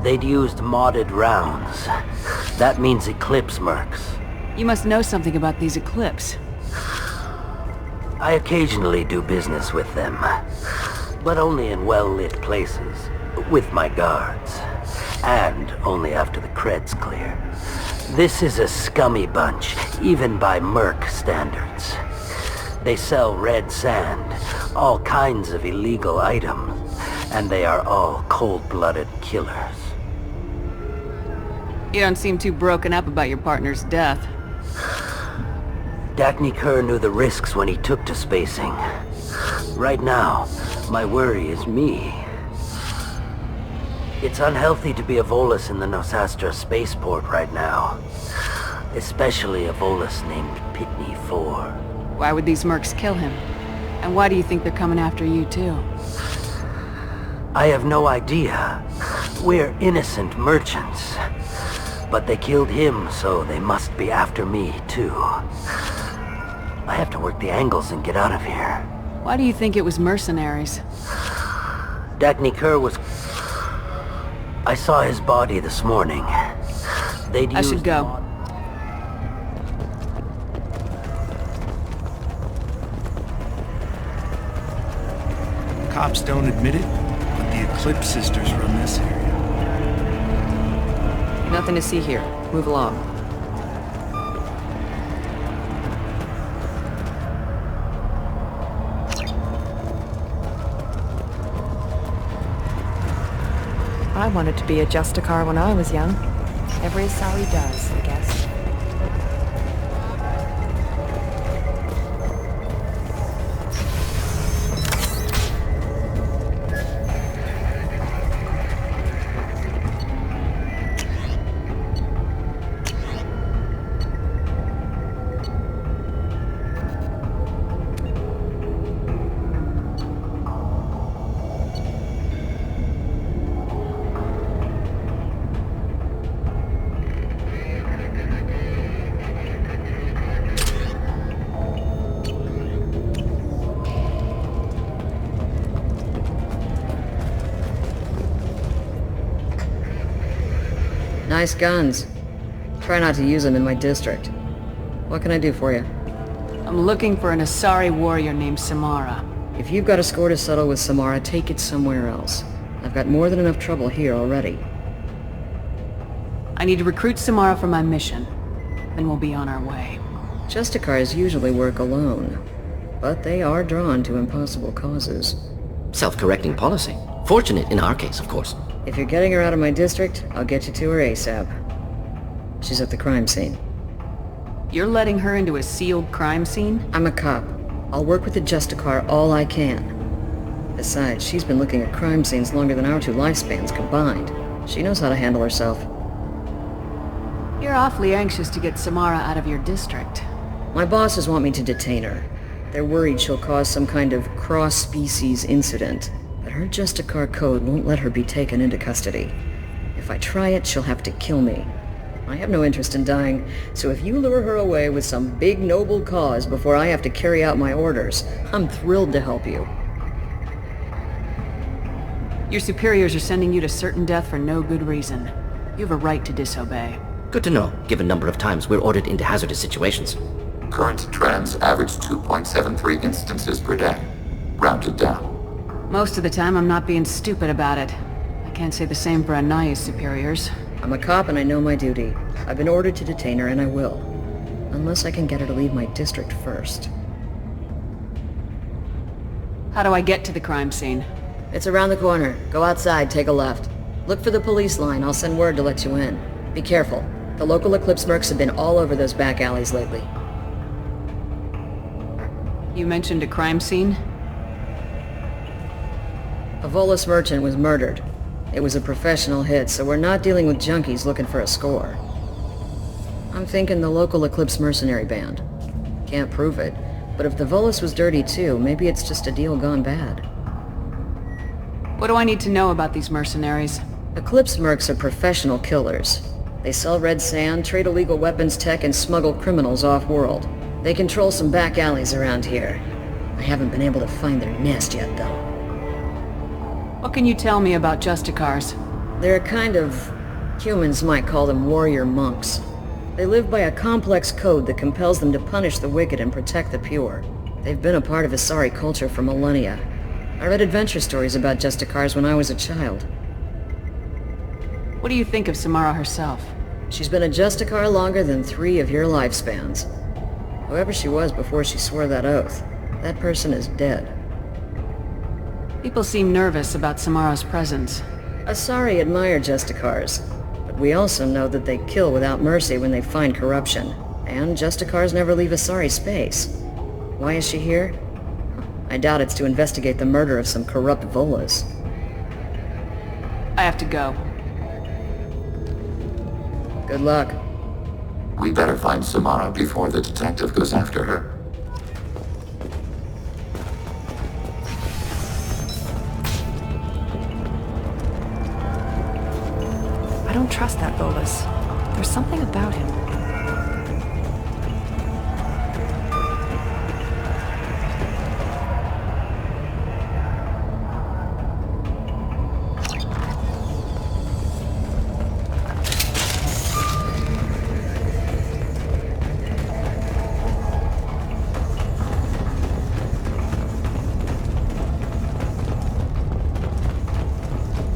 They'd used modded rounds. That means Eclipse mercs. You must know something about these Eclipse. I occasionally do business with them, but only in well-lit places, with my guards, and only after the cred's clear. This is a scummy bunch, even by merc standards. They sell red sand, all kinds of illegal items, and they are all cold-blooded killers. You don't seem too broken up about your partner's death. Dagny Kerr knew the risks when he took to spacing. Right now, my worry is me. It's unhealthy to be a Volus in the Nosastra spaceport right now. Especially a Volus named Pitney 4. Why would these mercs kill him? And why do you think they're coming after you too? I have no idea. We're innocent merchants. But they killed him, so they must be after me, too. I have to work the angles and get out of here. Why do you think it was mercenaries? Dagny Kerr was... I saw his body this morning. They'd I should go. Cops don't admit it, but the Eclipse sisters run this area. Nothing to see here. Move along. I wanted to be a Justicar when I was young. Every Asari does, I guess. Nice guns. Try not to use them in my district. What can I do for you? I'm looking for an Asari warrior named Samara. If you've got a score to settle with Samara, take it somewhere else. I've got more than enough trouble here already. I need to recruit Samara for my mission. Then we'll be on our way. Justicars usually work alone, but they are drawn to impossible causes. Self-correcting policy. Fortunate in our case, of course. If you're getting her out of my district, I'll get you to her ASAP. She's at the crime scene. You're letting her into a sealed crime scene? I'm a cop. I'll work with the Justicar all I can. Besides, she's been looking at crime scenes longer than our 2 lifespans combined. She knows how to handle herself. You're awfully anxious to get Samara out of your district. My bosses want me to detain her. They're worried she'll cause some kind of cross-species incident, but her Justicar code won't let her be taken into custody. If I try it, she'll have to kill me. I have no interest in dying, so if you lure her away with some big noble cause before I have to carry out my orders, I'm thrilled to help you. Your superiors are sending you to certain death for no good reason. You have a right to disobey. Good to know, given number of times we're ordered into hazardous situations. Current trends average 2.73 instances per day. Rounded down. Most of the time I'm not being stupid about it. I can't say the same for Anaya's superiors. I'm a cop and I know my duty. I've been ordered to detain her and I will. Unless I can get her to leave my district first. How do I get to the crime scene? It's around the corner. Go outside, take a left. Look for the police line. I'll send word to let you in. Be careful. The local Eclipse mercs have been all over those back alleys lately. You mentioned a crime scene? A Volus merchant was murdered. It was a professional hit, so we're not dealing with junkies looking for a score. I'm thinking the local Eclipse mercenary band. Can't prove it, but if the Volus was dirty too, maybe it's just a deal gone bad. What do I need to know about these mercenaries? Eclipse mercs are professional killers. They sell red sand, trade illegal weapons tech, and smuggle criminals off-world. They control some back alleys around here. I haven't been able to find their nest yet, though. What can you tell me about Justicars? They're a kind of... humans might call them warrior monks. They live by a complex code that compels them to punish the wicked and protect the pure. They've been a part of Asari culture for millennia. I read adventure stories about Justicars when I was a child. What do you think of Samara herself? She's been a Justicar longer than 3 of your lifespans. Whoever she was before she swore that oath, that person is dead. People seem nervous about Samara's presence. Asari admire Justicars, but we also know that they kill without mercy when they find corruption, and Justicars never leave Asari space. Why is she here? I doubt it's to investigate the murder of some corrupt Volas. I have to go. Good luck. We better find Samara before the detective goes after her. I don't trust that Volus. There's something about him.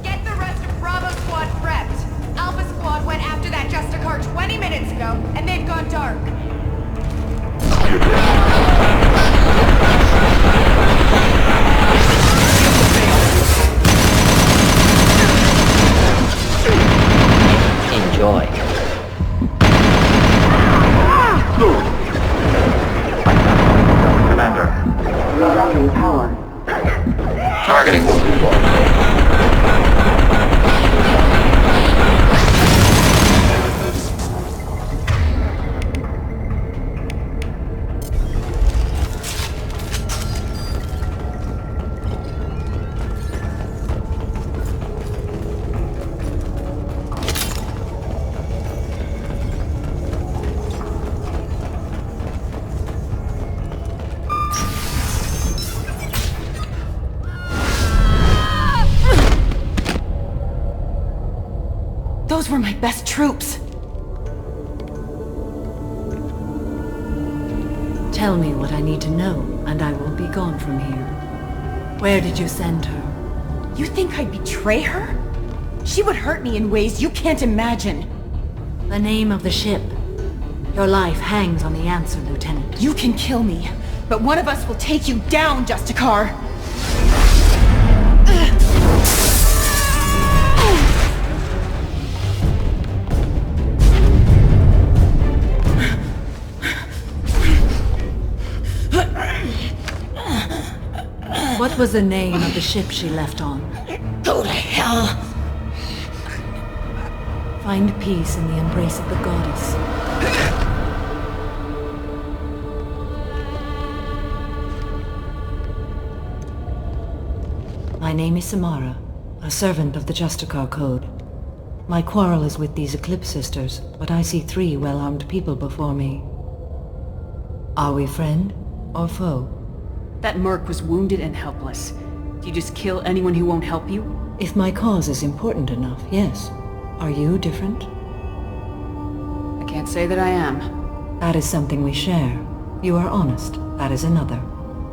Get the rest of Bravo Squad prepped. Alpha Squad went after that Justicar 20 minutes ago, Those were my best troops. Tell me what I need to know, and I will be gone from here. Where did you send her? You think I'd betray her? She would hurt me in ways you can't imagine. The name of the ship. Your life hangs on the answer, Lieutenant. You can kill me, but one of us will take you down, Justicar! What was the name of the ship she left on? Go to hell! Find peace in the embrace of the goddess. My name is Samara, a servant of the Justicar Code. My quarrel is with these Eclipse Sisters, but I see 3 well-armed people before me. Are we friend or foe? That merc was wounded and helpless. Do you just kill anyone who won't help you? If my cause is important enough, yes. Are you different? I can't say that I am. That is something we share. You are honest. That is another.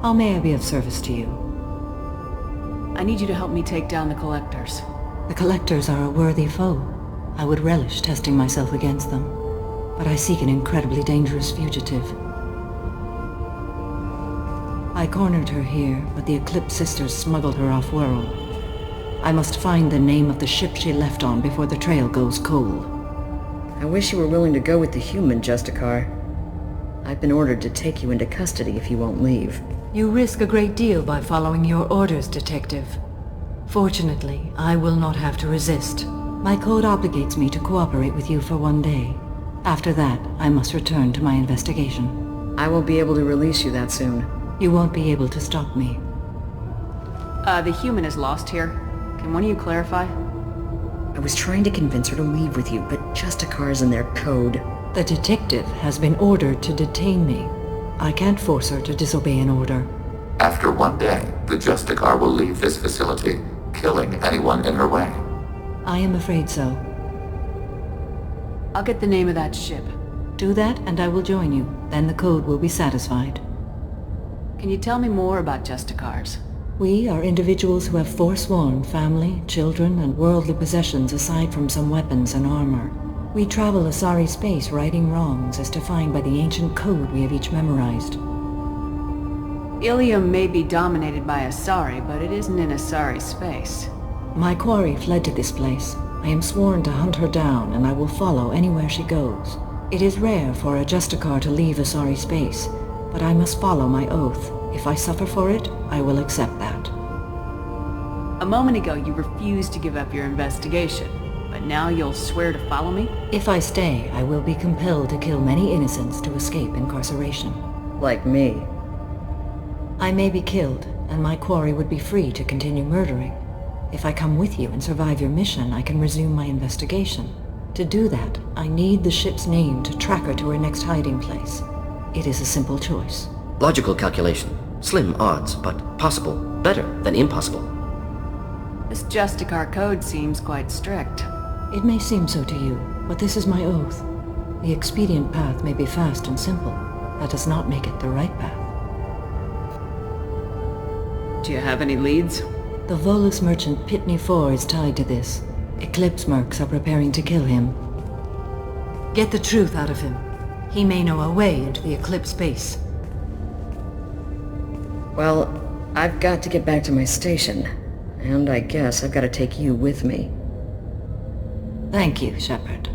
How may I be of service to you? I need you to help me take down the Collectors. The Collectors are a worthy foe. I would relish testing myself against them. But I seek an incredibly dangerous fugitive. I cornered her here, but the Eclipse Sisters smuggled her off-world. I must find the name of the ship she left on before the trail goes cold. I wish you were willing to go with the human, Justicar. I've been ordered to take you into custody if you won't leave. You risk a great deal by following your orders, Detective. Fortunately, I will not have to resist. My code obligates me to cooperate with you for 1 day. After that, I must return to my investigation. I won't be able to release you that soon. You won't be able to stop me. The human is lost here. Can one of you clarify? I was trying to convince her to leave with you, but Justicar's in their code. The detective has been ordered to detain me. I can't force her to disobey an order. After 1 day, the Justicar will leave this facility, killing anyone in her way. I am afraid so. I'll get the name of that ship. Do that and I will join you. Then the code will be satisfied. Can you tell me more about Justicars? We are individuals who have forsworn family, children, and worldly possessions aside from some weapons and armor. We travel Asari space righting wrongs as defined by the ancient code we have each memorized. Illium may be dominated by Asari, but it isn't in Asari space. My quarry fled to this place. I am sworn to hunt her down, and I will follow anywhere she goes. It is rare for a Justicar to leave Asari space, but I must follow my oath. If I suffer for it, I will accept that. A moment ago, you refused to give up your investigation, but now you'll swear to follow me? If I stay, I will be compelled to kill many innocents to escape incarceration. Like me. I may be killed, and my quarry would be free to continue murdering. If I come with you and survive your mission, I can resume my investigation. To do that, I need the ship's name to track her to her next hiding place. It is a simple choice. Logical calculation. Slim odds, but possible. Better than impossible. This Justicar code seems quite strict. It may seem so to you, but this is my oath. The expedient path may be fast and simple. That does not make it the right path. Do you have any leads? The Volus merchant Pitney 4 is tied to this. Eclipse mercs are preparing to kill him. Get the truth out of him. He may know a way into the Eclipse base. Well, I've got to get back to my station. And I guess I've got to take you with me. Thank you, Shepard.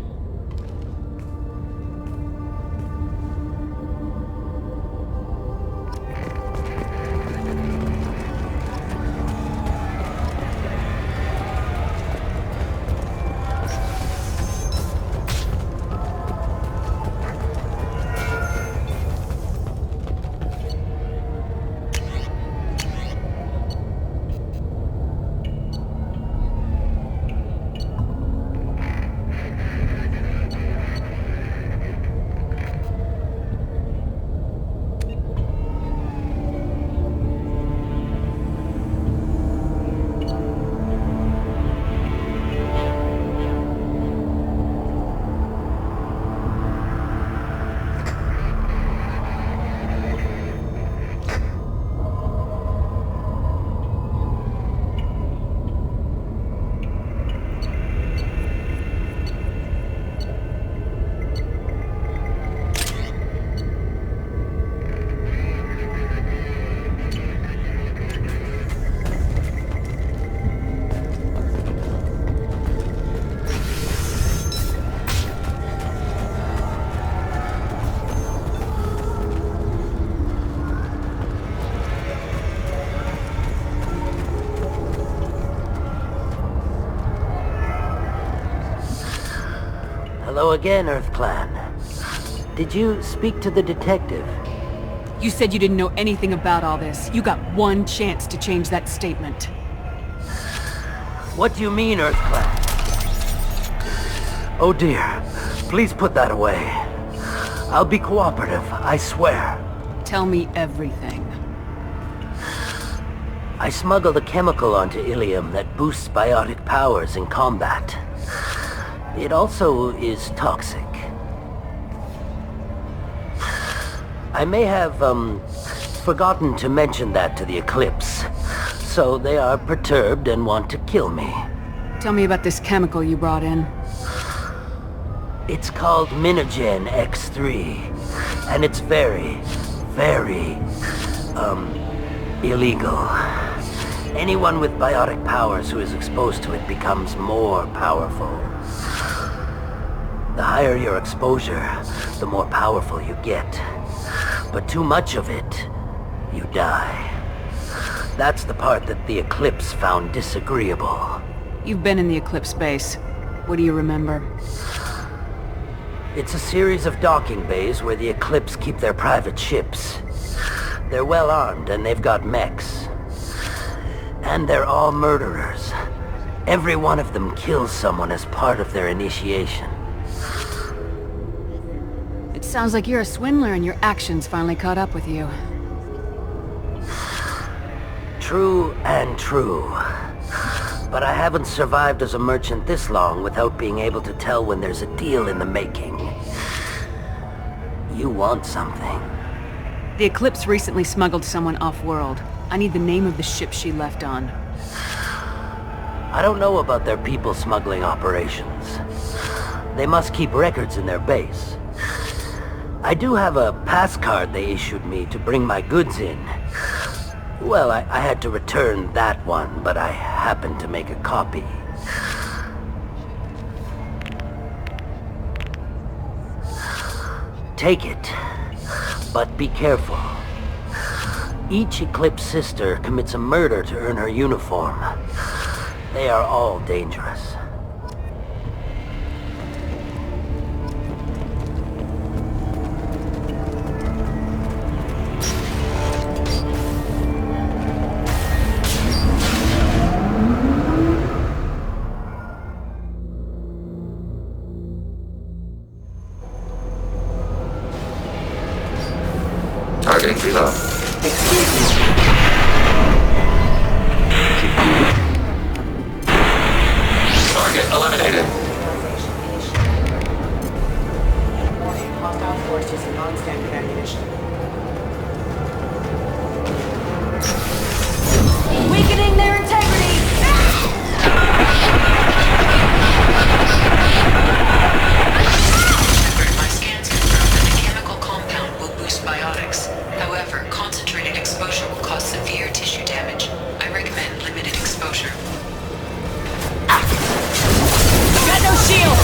Hello again, Earth Clan. Did you speak to the detective? You said you didn't know anything about all this. You got one chance to change that statement. What do you mean, Earth Clan? Oh dear. Please put that away. I'll be cooperative, I swear. Tell me everything. I smuggled a chemical onto Illium that boosts biotic powers in combat. It also is toxic. I may have, forgotten to mention that to the Eclipse, so they are perturbed and want to kill me. Tell me about this chemical you brought in. It's called Minogen X3, and it's very, very, illegal. Anyone with biotic powers who is exposed to it becomes more powerful. The higher your exposure, the more powerful you get. But too much of it, you die. That's the part that the Eclipse found disagreeable. You've been in the Eclipse base. What do you remember? It's a series of docking bays where the Eclipse keep their private ships. They're well armed and they've got mechs. And they're all murderers. Every one of them kills someone as part of their initiation. It sounds like you're a swindler and your actions finally caught up with you. True and true. But I haven't survived as a merchant this long without being able to tell when there's a deal in the making. You want something. The Eclipse recently smuggled someone off-world. I need the name of the ship she left on. I don't know about their people smuggling operations. They must keep records in their base. I do have a pass card they issued me to bring my goods in. Well, I had to return that one, but I happened to make a copy. Take it, but be careful. Each Eclipse sister commits a murder to earn her uniform. They are all dangerous. Targeting reload. Excuse me. Target eliminated. Hostile force using non-standard ammunition. Weakening their integrity! My scans confirm that the chemical compound will boost biotics. However, concentrated exposure will cause severe tissue damage. I recommend limited exposure. Got no shield!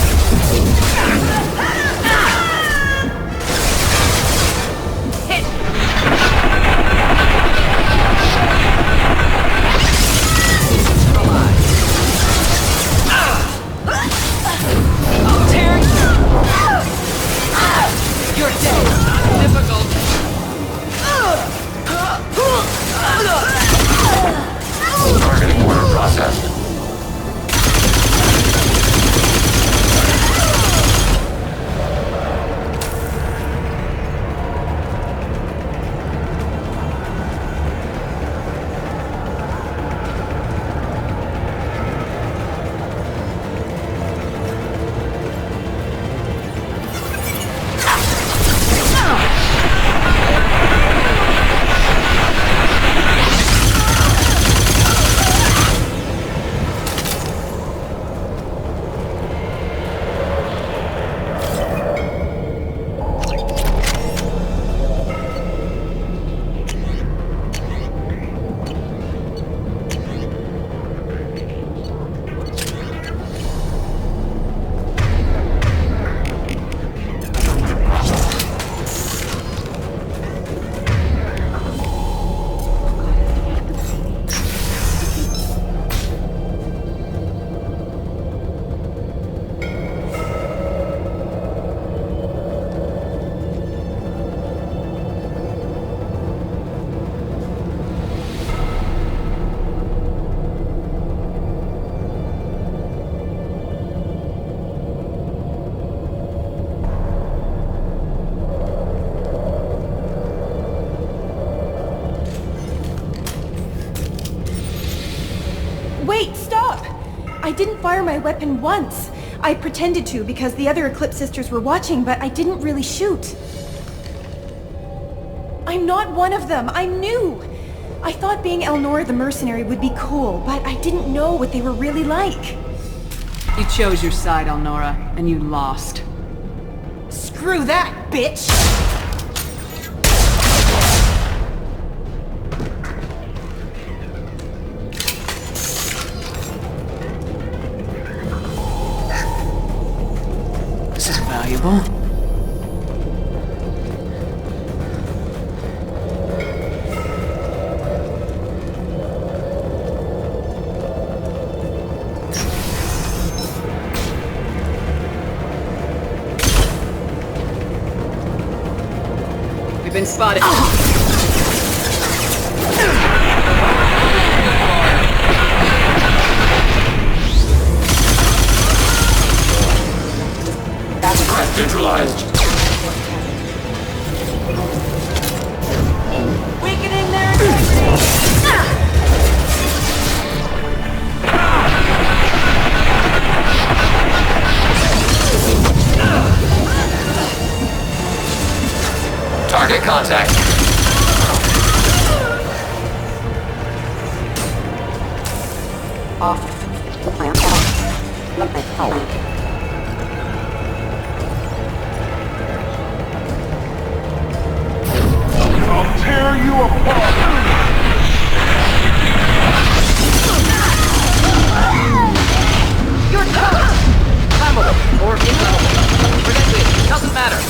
stop! I didn't fire my weapon once. I pretended to because the other Eclipse sisters were watching, but I didn't really shoot. I'm not one of them. I'm new. I thought being Elnora the mercenary would be cool, but I didn't know what they were really like. You chose your side, Elnora, and you lost. Screw that, bitch! This is valuable. We've been spotted. Neutralized. Weakening their integrity! Target contact. I'll tear you apart! You're toast! Flammable or inflammable. Forget it. Doesn't matter.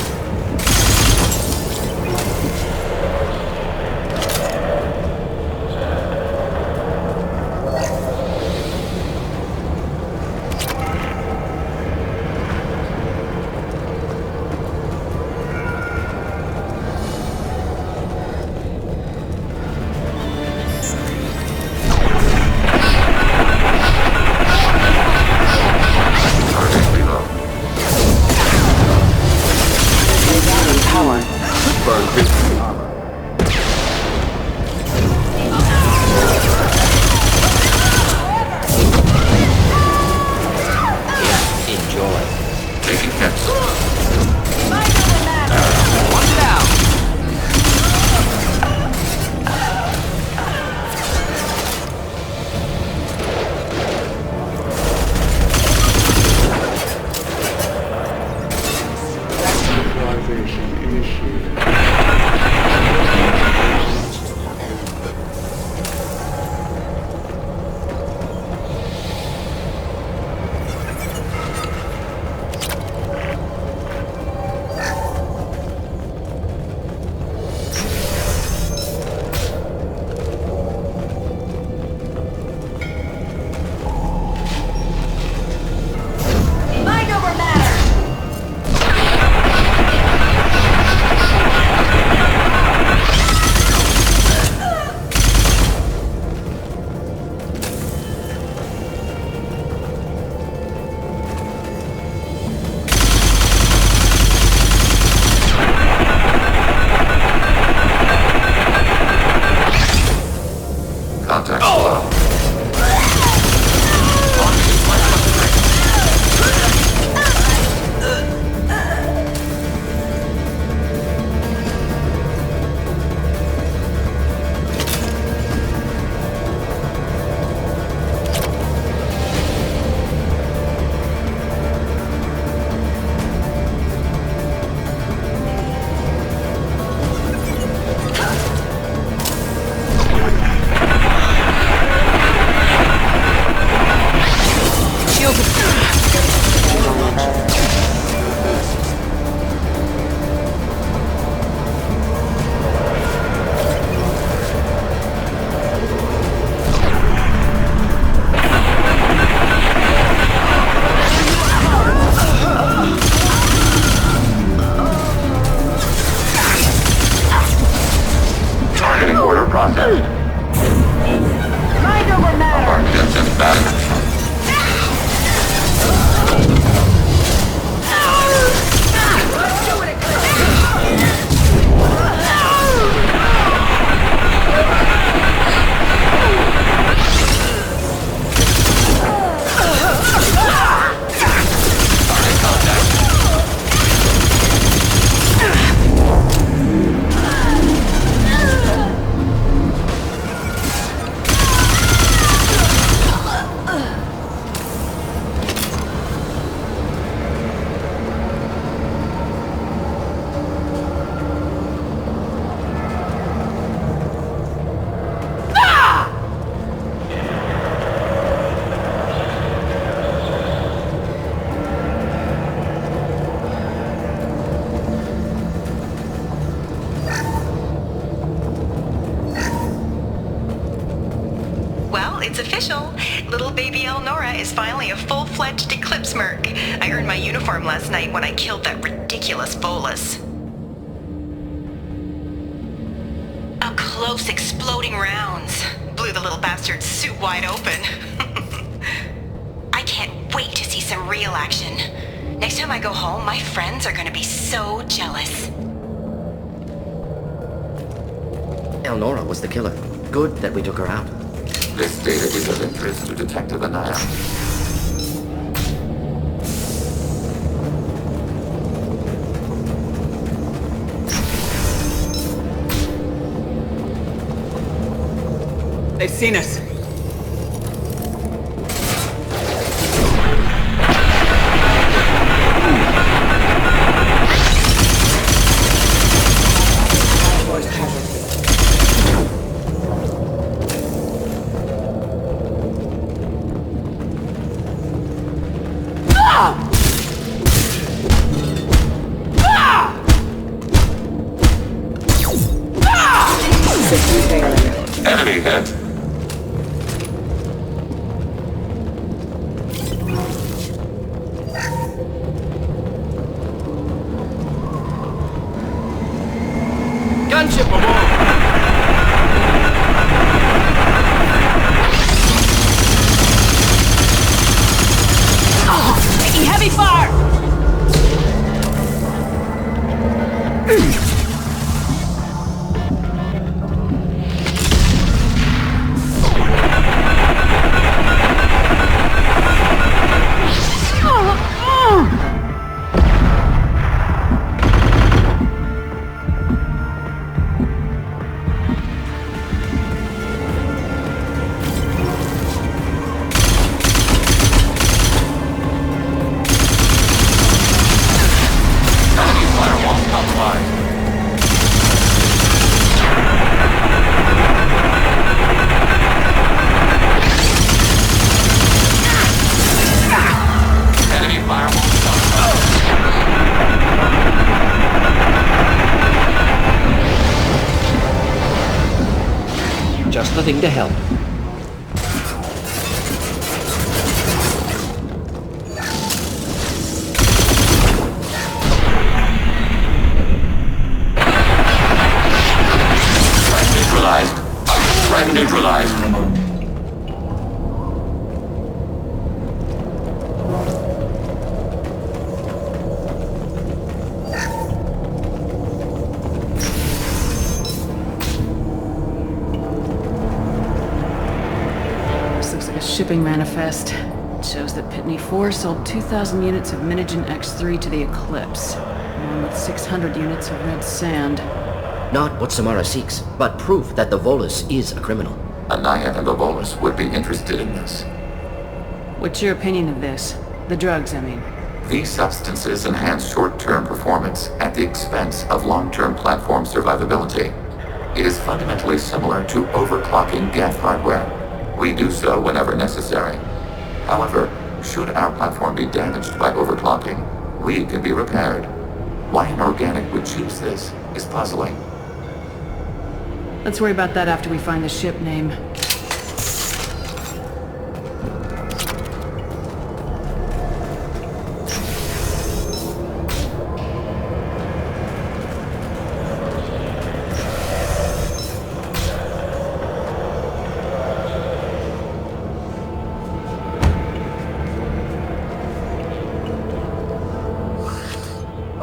It's official. Little baby Elnora is finally a full-fledged Eclipse merc. I earned my uniform last night when I killed that ridiculous Volus. Up close, exploding rounds. Blew the little bastard's suit wide open. I can't wait to see some real action. Next time I go home, my friends are gonna be so jealous. Elnora was the killer. Good that we took her out. This data is of interest to Detective Anaya. They've seen us. Enemy hit. Gunship aboard! Taking heavy fire! Just the thing to help. Neutralized. Threat neutralized. Shipping manifest. It shows that Pitney 4 sold 2,000 units of Minigen X3 to the Eclipse, along with 600 units of red sand. Not what Samara seeks, but proof that the Volus is a criminal. Anaya and the Volus would be interested in this. What's your opinion of this? The drugs, I mean. These substances enhance short-term performance at the expense of long-term platform survivability. It is fundamentally similar to overclocking Geth hardware. We do so whenever necessary. However, should our platform be damaged by overclocking, we can be repaired. Why an organic would choose this is puzzling. Let's worry about that after we find the ship name.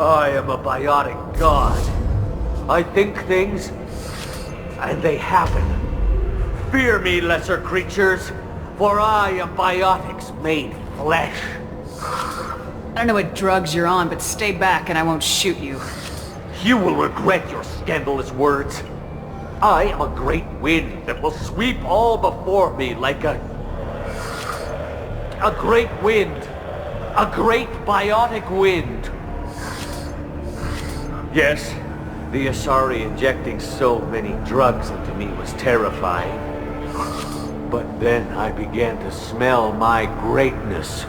I am a biotic god. I think things, and they happen. Fear me, lesser creatures, for I am biotics made flesh. I don't know what drugs you're on, but stay back and I won't shoot you. You will regret your scandalous words. I am a great wind that will sweep all before me like a great wind. A great biotic wind. Yes, the Asari injecting so many drugs into me was terrifying. But then I began to smell my greatness.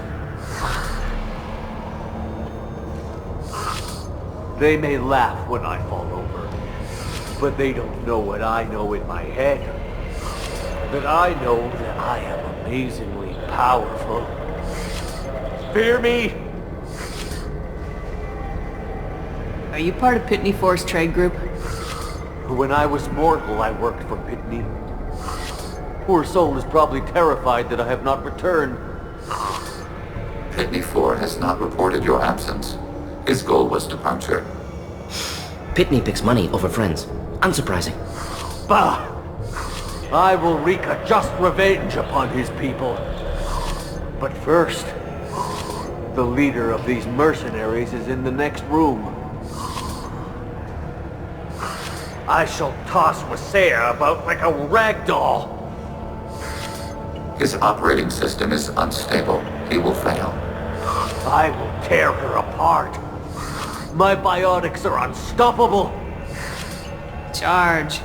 They may laugh when I fall over, but they don't know what I know in my head. that I know that I am amazingly powerful. Fear me? Are you part of Pitney Force Trade Group? When I was mortal, I worked for Pitney. Poor soul is probably terrified that I have not returned. Pitney 4 has not reported your absence. His goal was departure. Pitney picks money over friends. Unsurprising. Bah! I will wreak a just revenge upon his people. But first, the leader of these mercenaries is in the next room. I shall toss Wasea about like a rag doll. His operating system is unstable. He will fail. I will tear her apart. My biotics are unstoppable. Charge.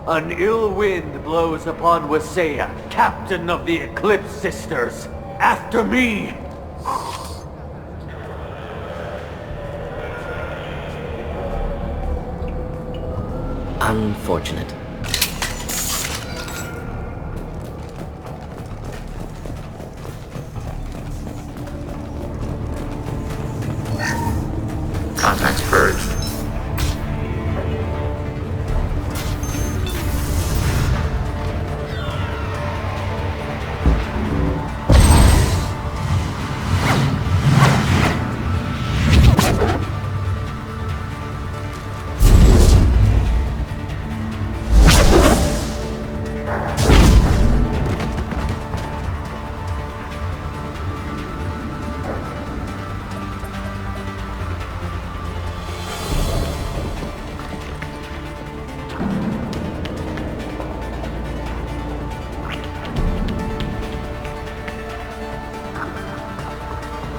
An ill wind blows upon Wasea, captain of the Eclipse Sisters. After me! Unfortunate. Contacts purged.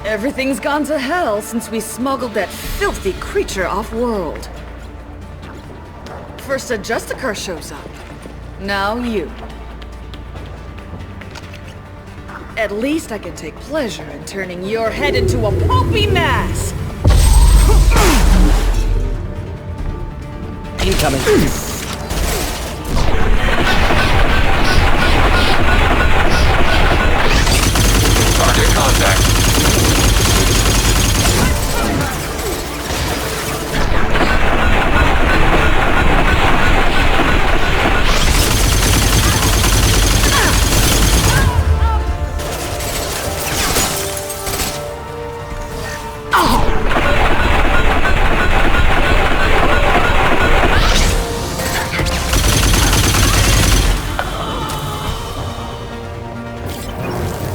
Everything's gone to hell since we smuggled that filthy creature off-world. First a Justicar shows up. Now you. At least I can take pleasure in turning your head into a pulpy mass! Incoming. Target contact.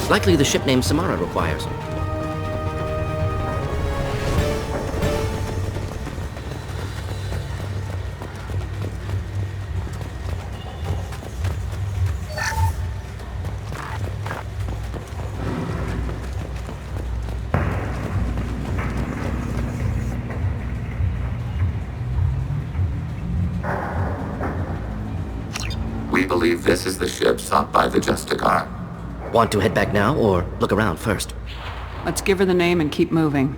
Likely the ship name Samara requires. We believe this is the ship sought by the Justicar. Want to head back now, or look around first? Let's give her the name and keep moving.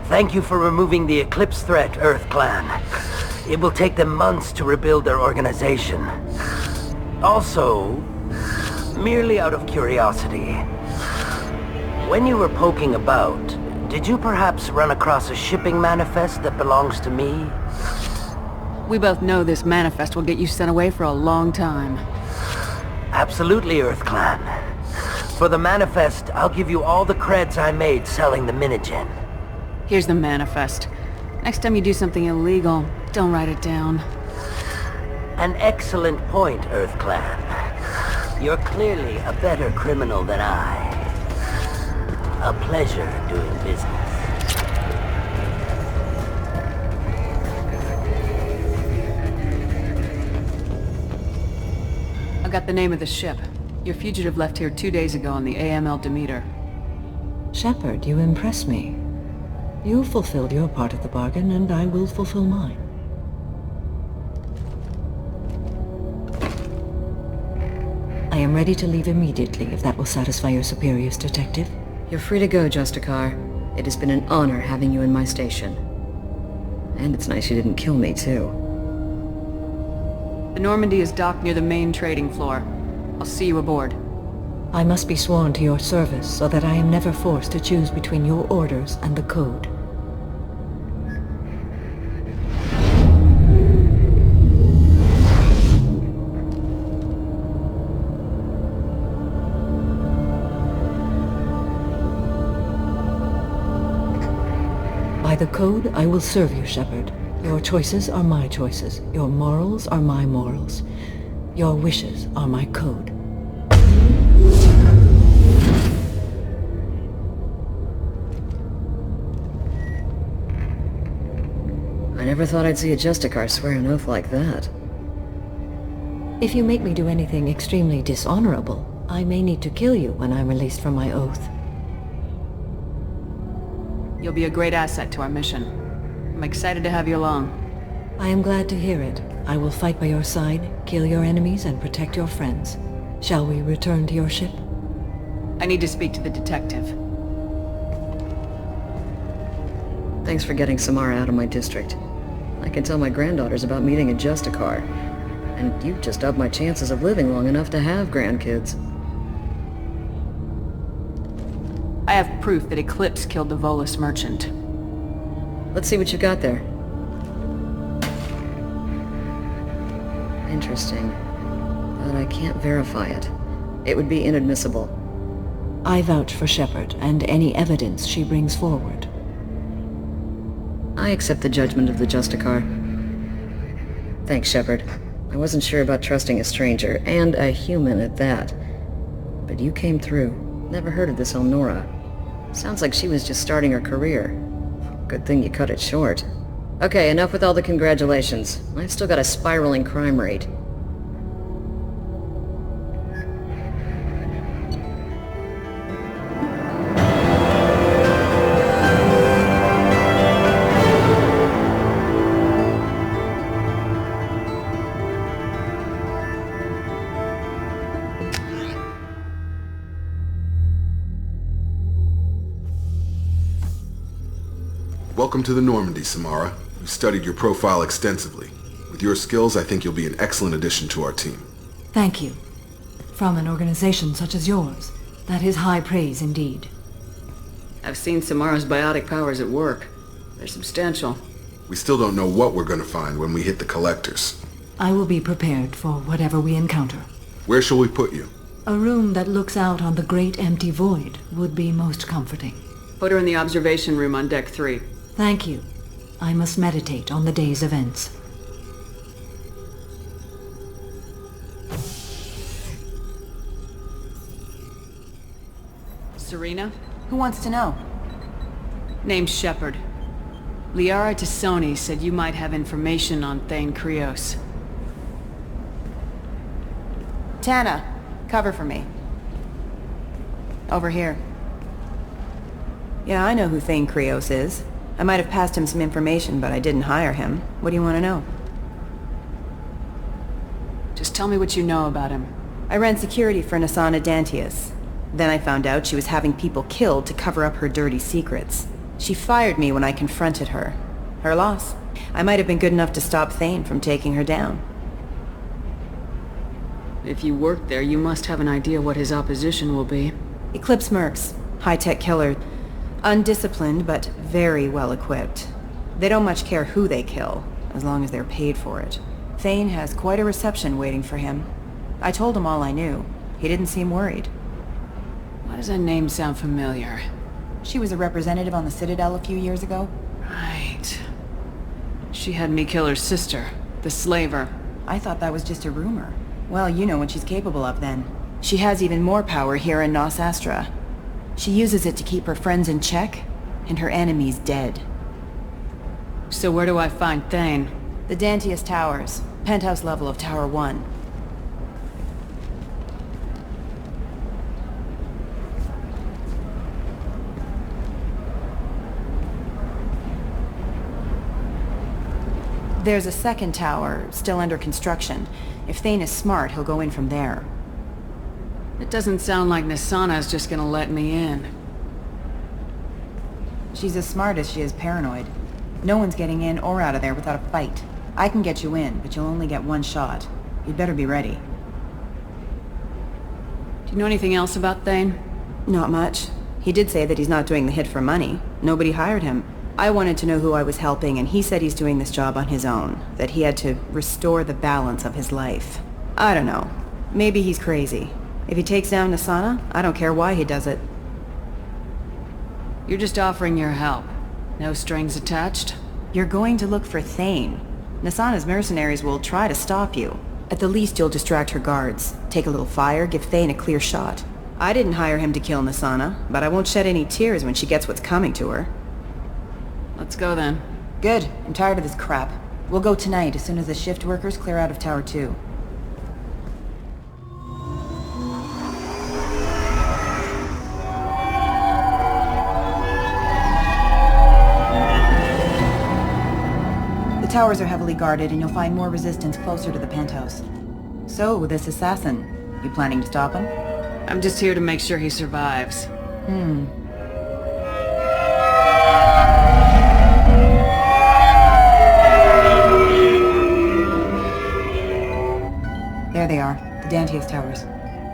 Thank you for removing the Eclipse threat, Earth Clan. It will take them months to rebuild their organization. Also, merely out of curiosity, when you were poking about, did you perhaps run across a shipping manifest that belongs to me? We both know this manifest will get you sent away for a long time. Absolutely, Earth Clan. For the manifest, I'll give you all the creds I made selling the Minigen. Here's the manifest. Next time you do something illegal, don't write it down. An excellent point, Earth Clan. You're clearly a better criminal than I. A pleasure doing business. I got the name of the ship. Your fugitive left here 2 days ago on the AML Demeter. Shepard, you impress me. You fulfilled your part of the bargain, and I will fulfill mine. I am ready to leave immediately, if that will satisfy your superiors, Detective. You're free to go, Justicar. It has been an honor having you in my station. And it's nice you didn't kill me, too. The Normandy is docked near the main trading floor. I'll see you aboard. I must be sworn to your service so that I am never forced to choose between your orders and the Code. By the Code, I will serve you, Shepard. Your choices are my choices. Your morals are my morals. Your wishes are my code. I never thought I'd see a Justicar swear an oath like that. If you make me do anything extremely dishonorable, I may need to kill you when I'm released from my oath. You'll be a great asset to our mission. I'm excited to have you along. I am glad to hear it. I will fight by your side, kill your enemies, and protect your friends. Shall we return to your ship? I need to speak to the detective. Thanks for getting Samara out of my district. I can tell my granddaughters about meeting a Justicar. And you've just upped my chances of living long enough to have grandkids. I have proof that Eclipse killed the Volus merchant. Let's see what you got there. Interesting. But I can't verify it. It would be inadmissible. I vouch for Shepard and any evidence she brings forward. I accept the judgment of the Justicar. Thanks, Shepard. I wasn't sure about trusting a stranger, and a human at that. But you came through. Never heard of this Elnora. Sounds like she was just starting her career. Good thing you cut it short. Okay, enough with all the congratulations. I've still got a spiraling crime rate. Welcome to the Normandy, Samara. We've studied your profile extensively. With your skills, I think you'll be an excellent addition to our team. Thank you. From an organization such as yours, that is high praise indeed. I've seen Samara's biotic powers at work. They're substantial. We still don't know what we're going to find when we hit the collectors. I will be prepared for whatever we encounter. Where shall we put you? A room that looks out on the great empty void would be most comforting. Put her in the observation room on deck 3. Thank you. I must meditate on the day's events. Serena? Who wants to know? Name's Shepard. Liara Tassoni said you might have information on Thane Krios. Tana, cover for me. Over here. Yeah, I know who Thane Krios is. I might have passed him some information, but I didn't hire him. What do you want to know? Just tell me what you know about him. I ran security for Nasana Dantius. Then I found out she was having people killed to cover up her dirty secrets. She fired me when I confronted her. Her loss. I might have been good enough to stop Thane from taking her down. If you work there, you must have an idea what his opposition will be. Eclipse mercs. High-tech killer. Undisciplined, but very well-equipped. They don't much care who they kill, as long as they're paid for it. Thane has quite a reception waiting for him. I told him all I knew. He didn't seem worried. Why does that name sound familiar? She was a representative on the Citadel a few years ago. Right. She had me kill her sister, the slaver. I thought that was just a rumor. Well, you know what she's capable of then. She has even more power here in Nos Astra. She uses it to keep her friends in check, and her enemies dead. So where do I find Thane? The Dantius Towers, penthouse level of Tower 1. There's a second tower, still under construction. If Thane is smart, he'll go in from there. It doesn't sound like Nasana's just gonna let me in. She's as smart as she is paranoid. No one's getting in or out of there without a fight. I can get you in, but you'll only get one shot. You'd better be ready. Do you know anything else about Thane? Not much. He did say that he's not doing the hit for money. Nobody hired him. I wanted to know who I was helping, and he said he's doing this job on his own. That he had to restore the balance of his life. I don't know. Maybe he's crazy. If he takes down Nasana, I don't care why he does it. You're just offering your help. No strings attached? You're going to look for Thane. Nasana's mercenaries will try to stop you. At the least, you'll distract her guards. Take a little fire, give Thane a clear shot. I didn't hire him to kill Nasana, but I won't shed any tears when she gets what's coming to her. Let's go then. Good. I'm tired of this crap. We'll go tonight as soon as the shift workers clear out of Tower 2. The towers are heavily guarded, and you'll find more resistance closer to the penthouse. So, this assassin, you planning to stop him? I'm just here to make sure he survives. There they are, the Dantius towers.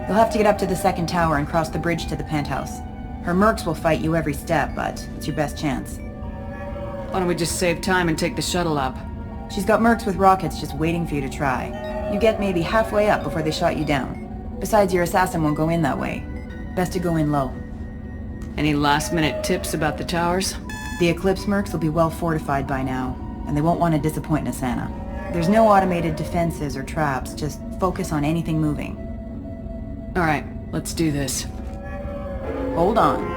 You'll have to get up to the second tower and cross the bridge to the penthouse. Her mercs will fight you every step, but it's your best chance. Why don't we just save time and take the shuttle up? She's got mercs with rockets just waiting for you to try. You get maybe halfway up before they shot you down. Besides, your assassin won't go in that way. Best to go in low. Any last-minute tips about the towers? The Eclipse mercs will be well fortified by now, and they won't want to disappoint Nasana. There's no automated defenses or traps, just focus on anything moving. Alright, let's do this. Hold on.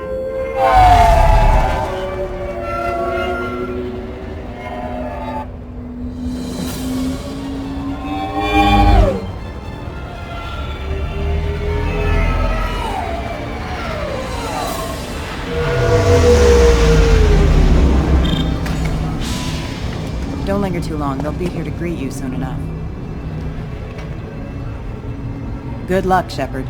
Don't linger too long. They'll be here to greet you soon enough. Good luck, Shepard.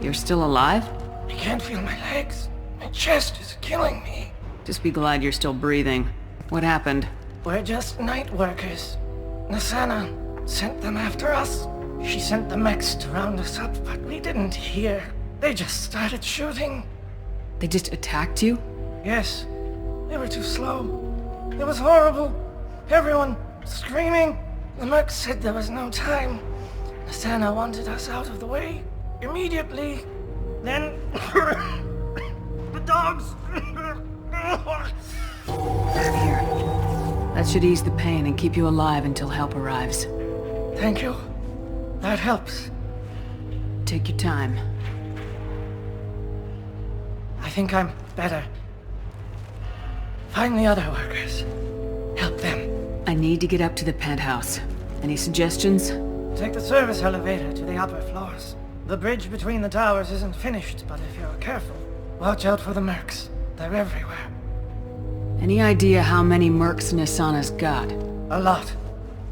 You're still alive? I can't feel my legs. My chest is killing me. Just be glad you're still breathing. What happened? We're just night workers. Nasana sent them after us. She sent the mechs to round us up, but we didn't hear. They just started shooting. They just attacked you? Yes. They were too slow. It was horrible. Everyone screaming. The mechs said there was no time. Nasana wanted us out of the way. Immediately. Then... the dogs... Here. That should ease the pain and keep you alive until help arrives. Thank you. That helps. Take your time. I think I'm better. Find the other workers. Help them. I need to get up to the penthouse. Any suggestions? Take the service elevator to the upper floors. The bridge between the towers isn't finished, but if you're careful, watch out for the mercs. They're everywhere. Any idea how many mercs Nasana's got? A lot.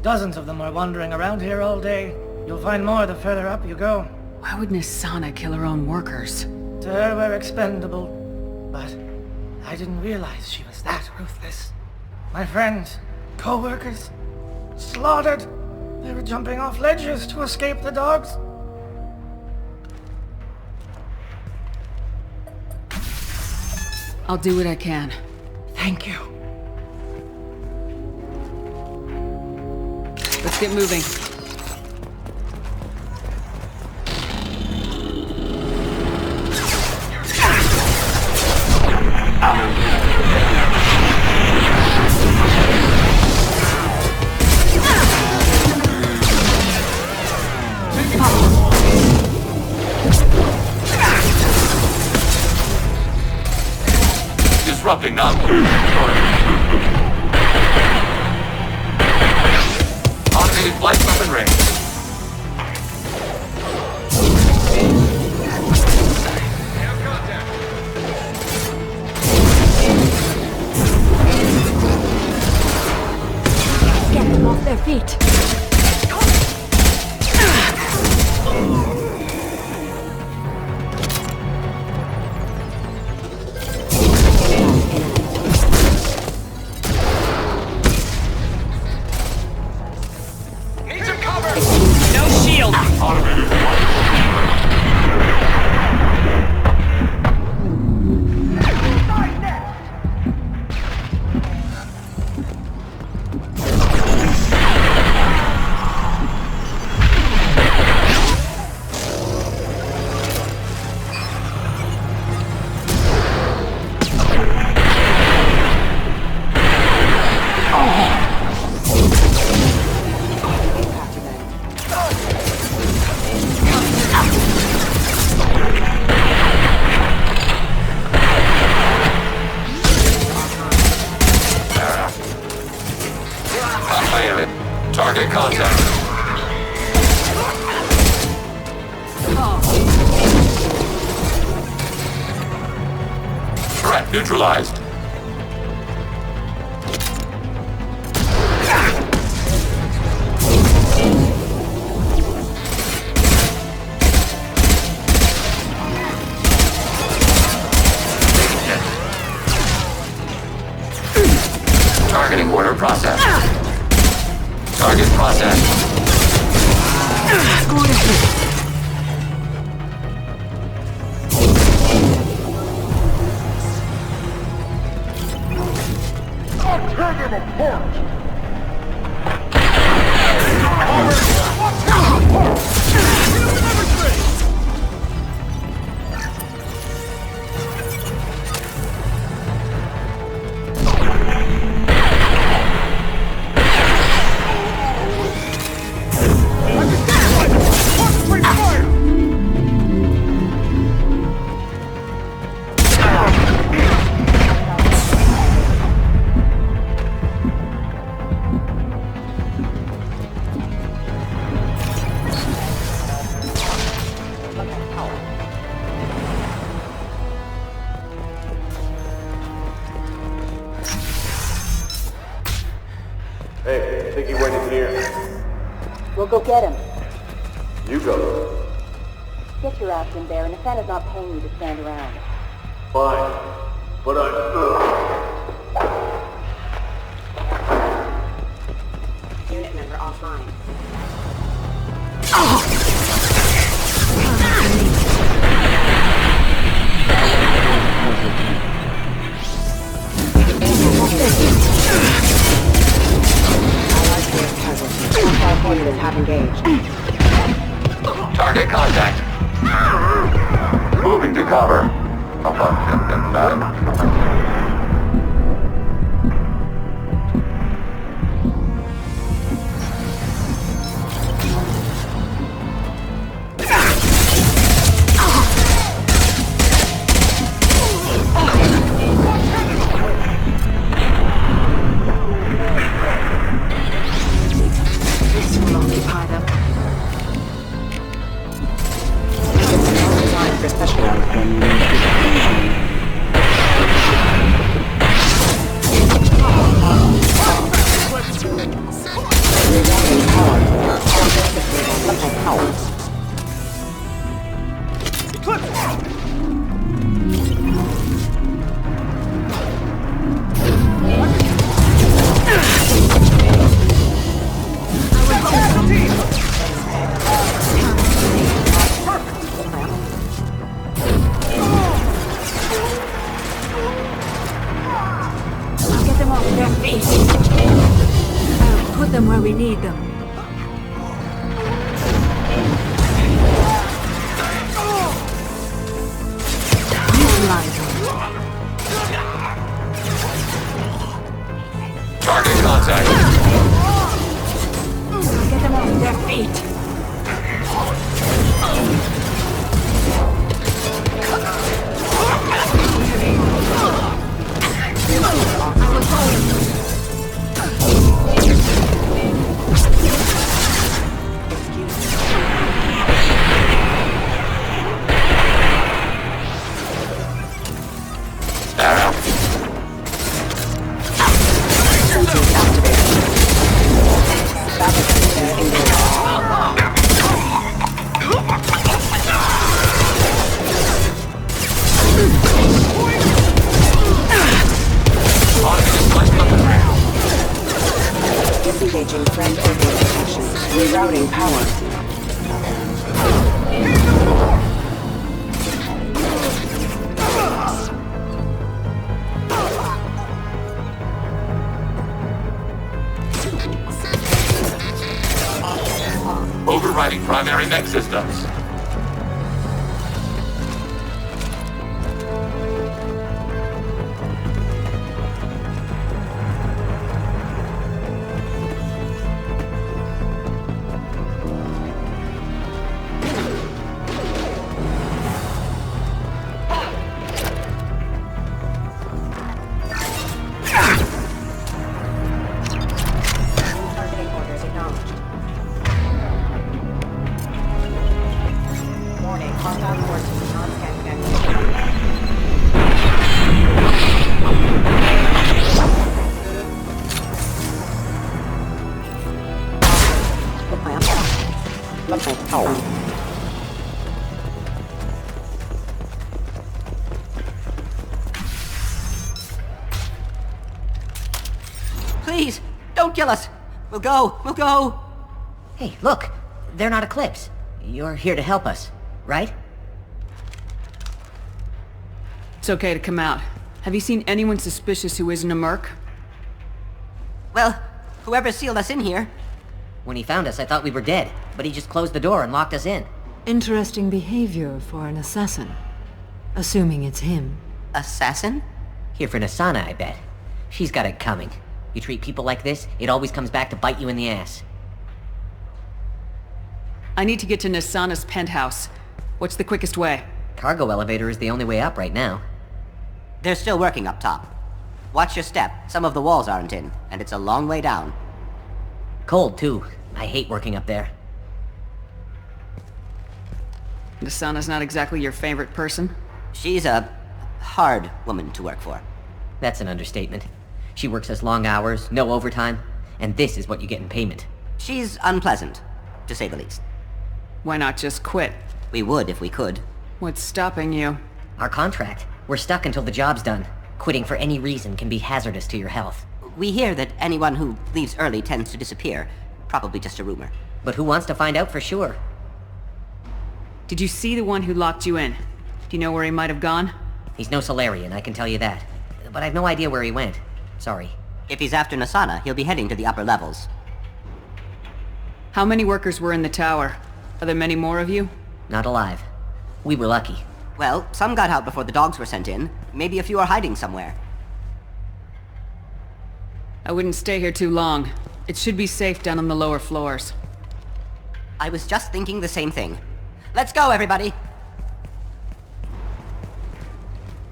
Dozens of them are wandering around here all day. You'll find more the further up you go. Why would Nasana kill her own workers? To her, we're expendable. But I didn't realize she was that ruthless. My friends, co-workers, slaughtered. They were jumping off ledges to escape the dogs. I'll do what I can. Thank you. Let's get moving. Disrupting now. Automated flight weapon range. Get them off their feet. Target contact. Threat neutralized. Targeting order process. Target process. I'll tear them apart! Hey, I think he went in here. We'll go get him. You go. Get your ass in there, and Nathana's not paying you to stand around. Fine. But Unit member offline. Have engaged. Target contact. Moving to cover. where we need them. Neutralize them. Target contact. Get them off their feet. Disengaging friend orbital detection. Rerouting power. Overriding primary mech systems. Please, don't kill us. We'll go. Hey, look. They're not Eclipse. You're here to help us, right? It's okay to come out. Have you seen anyone suspicious who isn't a merc? Well, whoever sealed us in here. When he found us, I thought we were dead, but he just closed the door and locked us in. Interesting behavior for an assassin. Assuming it's him. Assassin? Here for Nasana, I bet. She's got it coming. You treat people like this, it always comes back to bite you in the ass. I need to get to Nasana's penthouse. What's the quickest way? Cargo elevator is the only way up right now. They're still working up top. Watch your step. Some of the walls aren't in, and it's a long way down. Cold, too. I hate working up there. Nasana's not exactly your favorite person? She's a hard woman to work for. That's an understatement. She works us long hours, no overtime, and this is what you get in payment. She's unpleasant, to say the least. Why not just quit? We would if we could. What's stopping you? Our contract. We're stuck until the job's done. Quitting for any reason can be hazardous to your health. We hear that anyone who leaves early tends to disappear. Probably just a rumor. But who wants to find out for sure? Did you see the one who locked you in? Do you know where he might have gone? He's no Solarian, I can tell you that. But I've no idea where he went. Sorry. If he's after Nasana, he'll be heading to the upper levels. How many workers were in the tower? Are there many more of you? Not alive. We were lucky. Well, some got out before the dogs were sent in. Maybe a few are hiding somewhere. I wouldn't stay here too long. It should be safe down on the lower floors. I was just thinking the same thing. Let's go, everybody!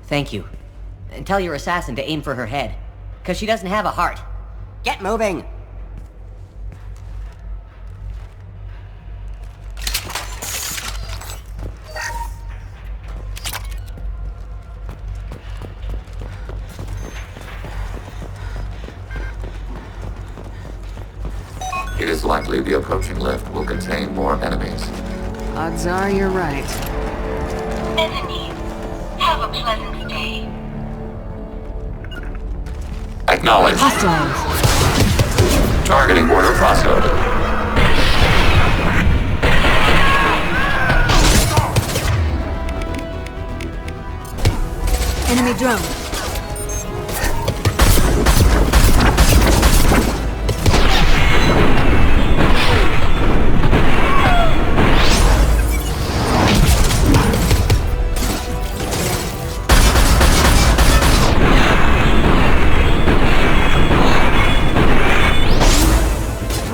Thank you. And tell your assassin to aim for her head. 'Cause she doesn't have a heart. Get moving! It is likely the approaching lift will contain more enemies. Odds are you're right. Enemies, have a pleasant stay. Acknowledged. Hostiles. Targeting border crosscode. Enemy drone.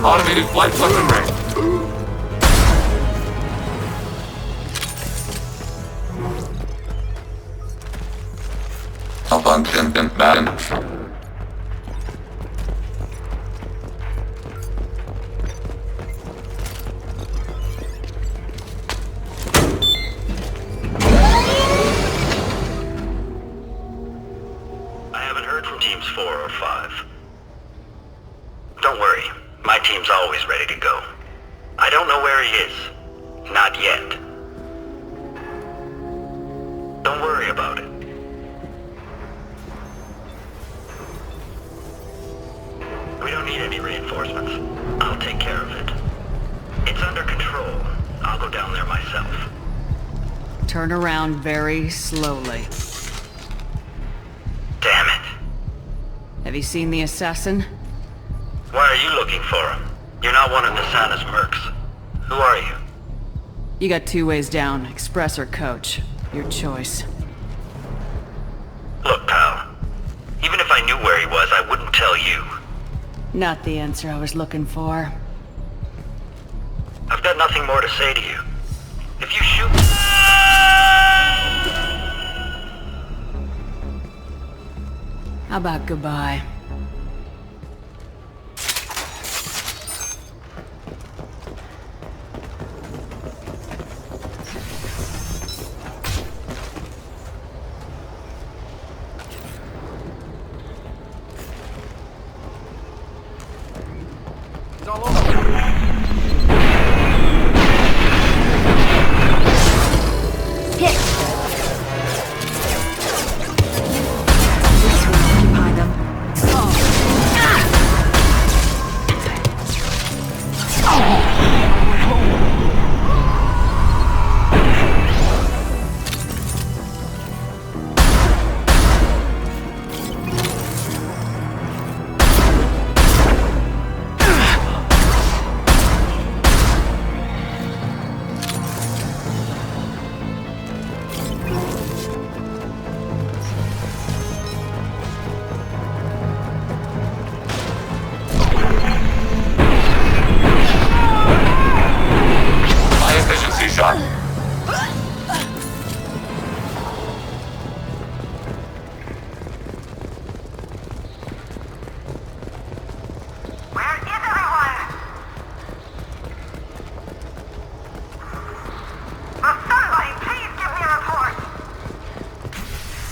Automated flight weapon range. Malfunction in balance. I haven't heard from teams 4 or 5. Don't worry, my team's always ready to go. I don't know where he is. Not yet. Don't worry about it. We don't need any reinforcements. I'll take care of it. It's under control. I'll go down there myself. Turn around very slowly. Damn it. Have you seen the assassin? Why are you looking for him? You're not one of Nasana's mercs. Who are you? You got 2 ways down, express or coach. Your choice. Look, pal. Even if I knew where he was, I wouldn't tell you. Not the answer I was looking for. I've got nothing more to say to you. If you shoot... How about goodbye?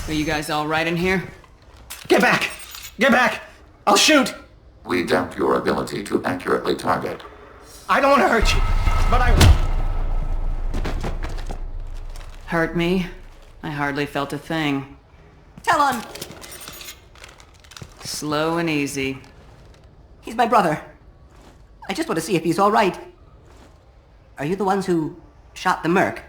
Are you guys all right in here? Get back! Get back! I'll shoot! We doubt your ability to accurately target. I don't want to hurt you, but I will. Hurt me? I hardly felt a thing. Talon! Slow and easy. He's my brother. I just want to see if he's all right. Are you the ones who shot the merc?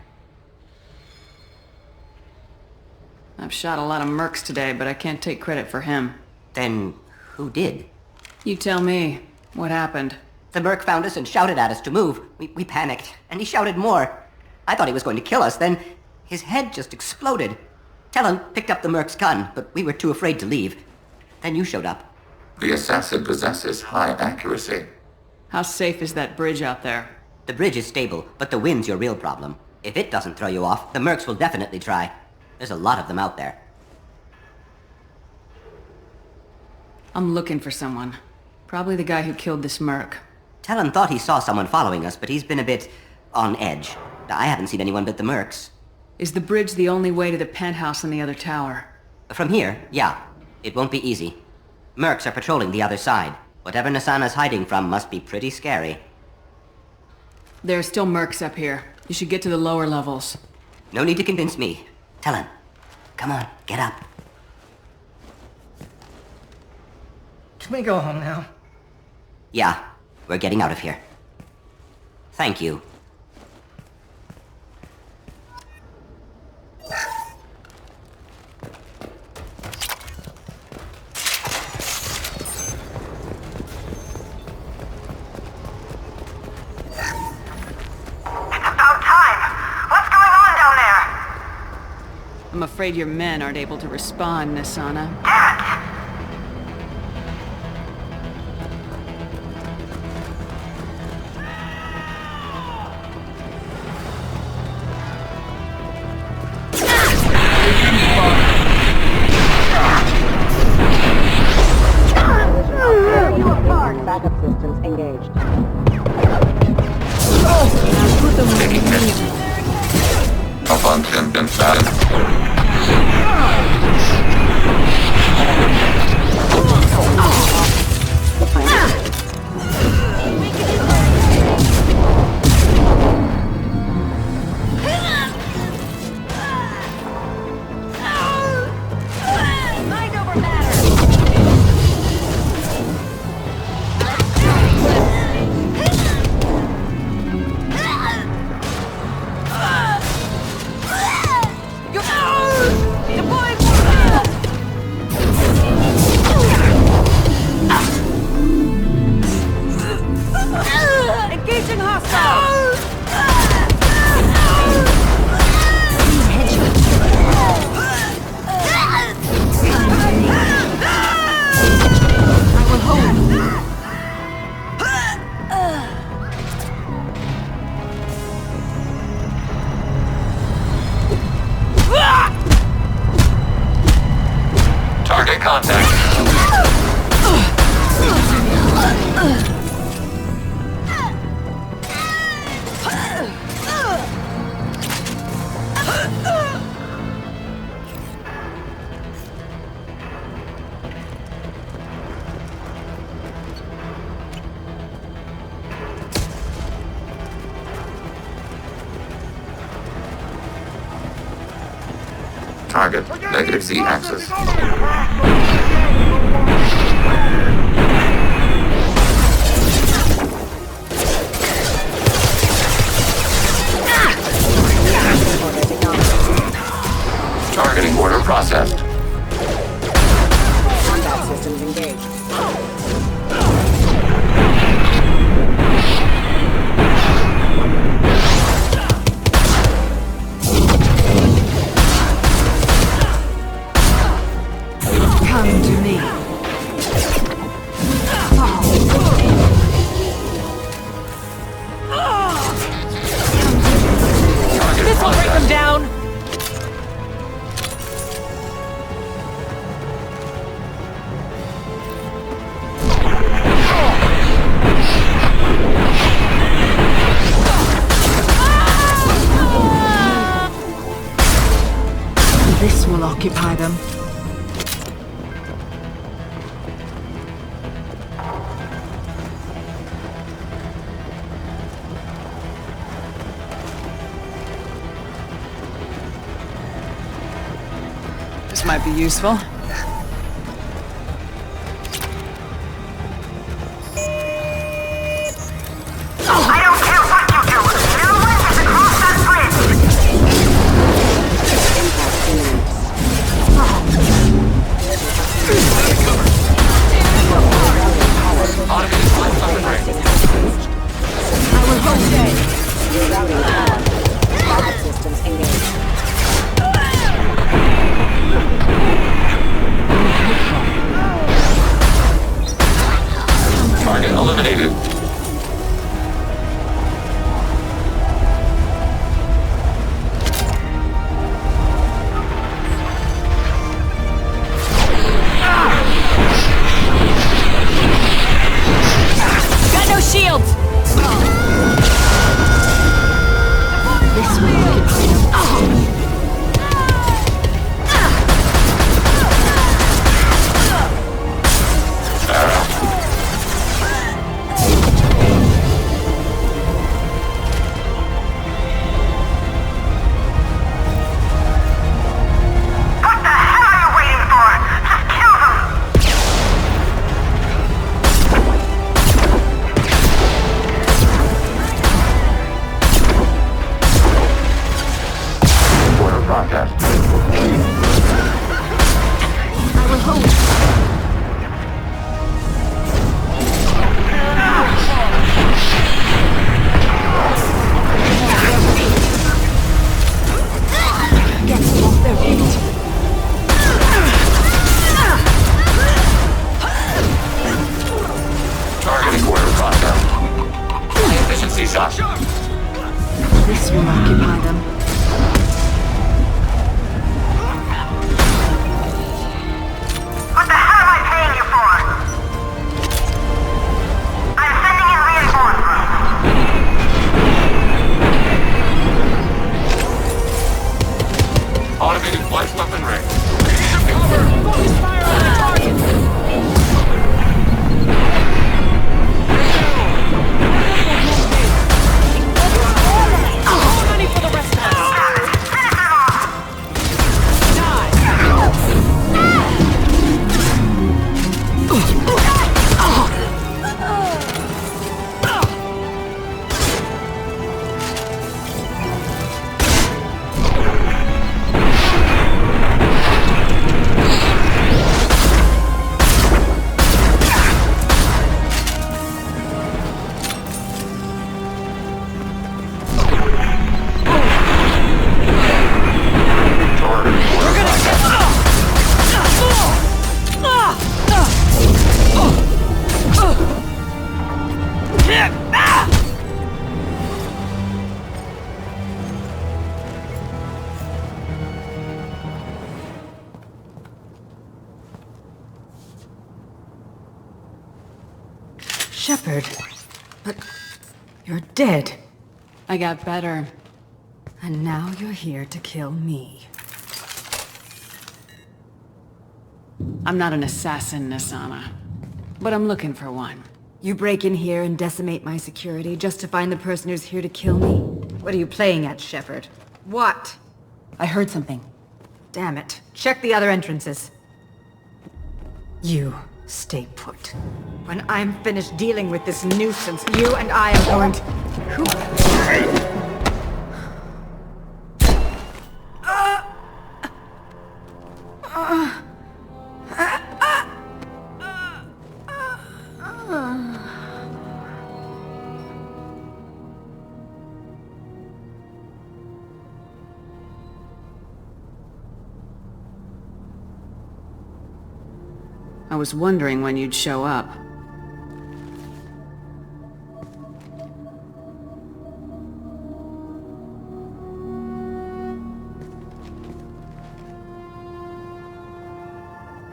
I've shot a lot of mercs today, but I can't take credit for him. Then who did? You tell me. What happened? The merc found us and shouted at us to move. We panicked, and he shouted more. I thought he was going to kill us, then his head just exploded. Talon picked up the merc's gun, but we were too afraid to leave. Then you showed up. The assassin possesses high accuracy. How safe is that bridge out there? The bridge is stable, but the wind's your real problem. If it doesn't throw you off, the mercs will definitely try. There's a lot of them out there. I'm looking for someone. Probably the guy who killed this merc. Talon thought he saw someone following us, but he's been a bit on edge. I haven't seen anyone but the mercs. Is the bridge the only way to the penthouse on the other tower? From here, yeah. It won't be easy. Mercs are patrolling the other side. Whatever Nasana's hiding from must be pretty scary. There are still mercs up here. You should get to the lower levels. No need to convince me. Talon, come on, get up. Can we go home now? Yeah, we're getting out of here. Thank you. I'm afraid your men aren't able to respond, Nasana. Target contact. Target, negative Z-axis. Targeting order processed. Combat systems engaged. Come to me. This will break them down! This will occupy them. This might be useful. I don't care what you do! Your life is across that bridge! Automated flight underbreak. I will hold day. Rerouting power. Combat systems engaged. Target eliminated. Got no shields! This will occupy them. What the hell are you waiting for? Just kill them! Shepard. But you're dead. I got better. And now you're here to kill me. I'm not an assassin, Nasana. But I'm looking for one. You break in here and decimate my security just to find the person who's here to kill me? What are you playing at, Shepard? What? I heard something. Damn it. Check the other entrances. You stay put. When I'm finished dealing with this nuisance, you and I are going to... I was wondering when you'd show up.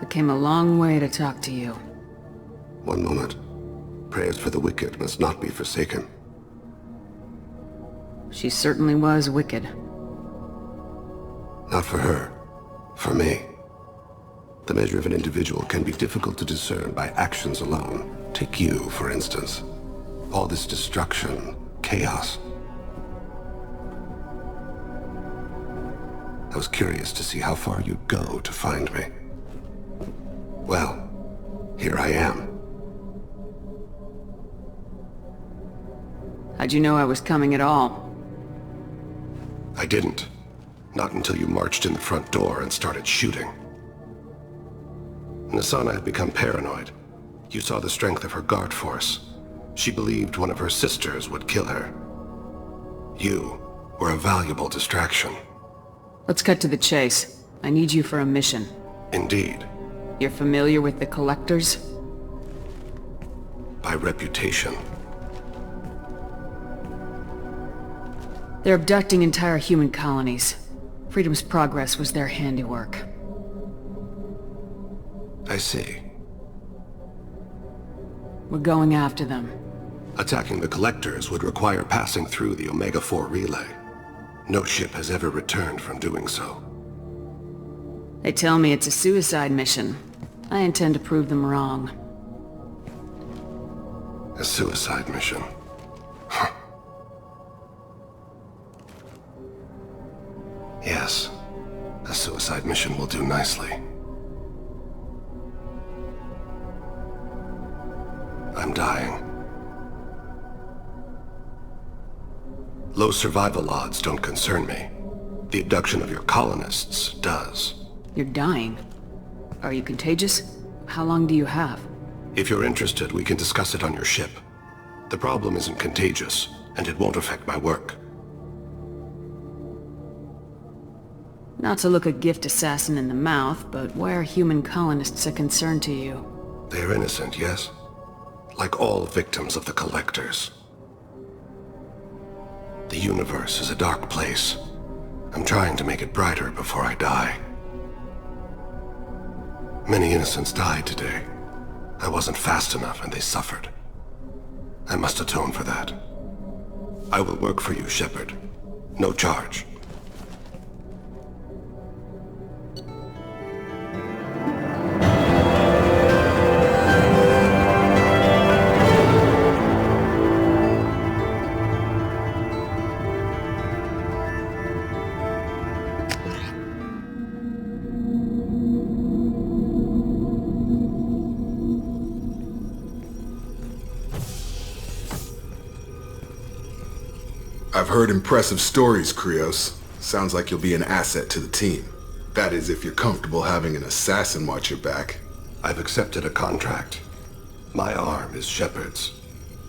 I came a long way to talk to you. One moment. Prayers for the wicked must not be forsaken. She certainly was wicked. Not for her. For me. The measure of an individual can be difficult to discern by actions alone. Take you, for instance. All this destruction, chaos. I was curious to see how far you'd go to find me. Well, here I am. How'd you know I was coming at all? I didn't. Not until you marched in the front door and started shooting. Nasana had become paranoid. You saw the strength of her guard force. She believed one of her sisters would kill her. You were a valuable distraction. Let's cut to the chase. I need you for a mission. Indeed. You're familiar with the Collectors? By reputation. They're abducting entire human colonies. Freedom's Progress was their handiwork. I see. We're going after them. Attacking the Collectors would require passing through the Omega-4 relay. No ship has ever returned from doing so. They tell me it's a suicide mission. I intend to prove them wrong. A suicide mission? Huh. Yes. A suicide mission will do nicely. I'm dying. Low survival odds don't concern me. The abduction of your colonists does. You're dying? Are you contagious? How long do you have? If you're interested, we can discuss it on your ship. The problem isn't contagious, and it won't affect my work. Not to look a gift assassin in the mouth, but why are human colonists a concern to you? They're innocent, yes? Like all victims of the Collectors. The universe is a dark place. I'm trying to make it brighter before I die. Many innocents died today. I wasn't fast enough and they suffered. I must atone for that. I will work for you, Shepard. No charge. I've heard impressive stories, Krios. Sounds like you'll be an asset to the team. That is, if you're comfortable having an assassin watch your back. I've accepted a contract. My arm is Shepard's.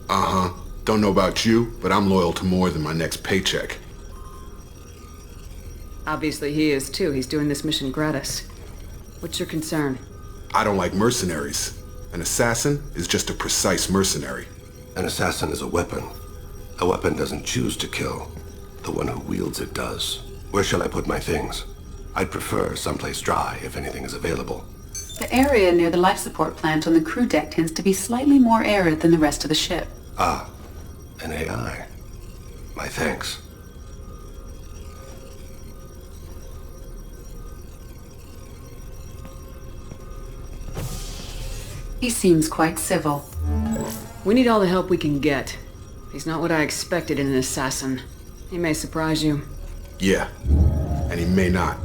Uh-huh. Don't know about you, but I'm loyal to more than my next paycheck. Obviously he is too. He's doing this mission gratis. What's your concern? I don't like mercenaries. An assassin is just a precise mercenary. An assassin is a weapon. A weapon doesn't choose to kill. The one who wields it does. Where shall I put my things? I'd prefer someplace dry if anything is available. The area near the life support plant on the crew deck tends to be slightly more arid than the rest of the ship. Ah, an AI. My thanks. He seems quite civil. We need all the help we can get. He's not what I expected in an assassin. He may surprise you. Yeah, and he may not.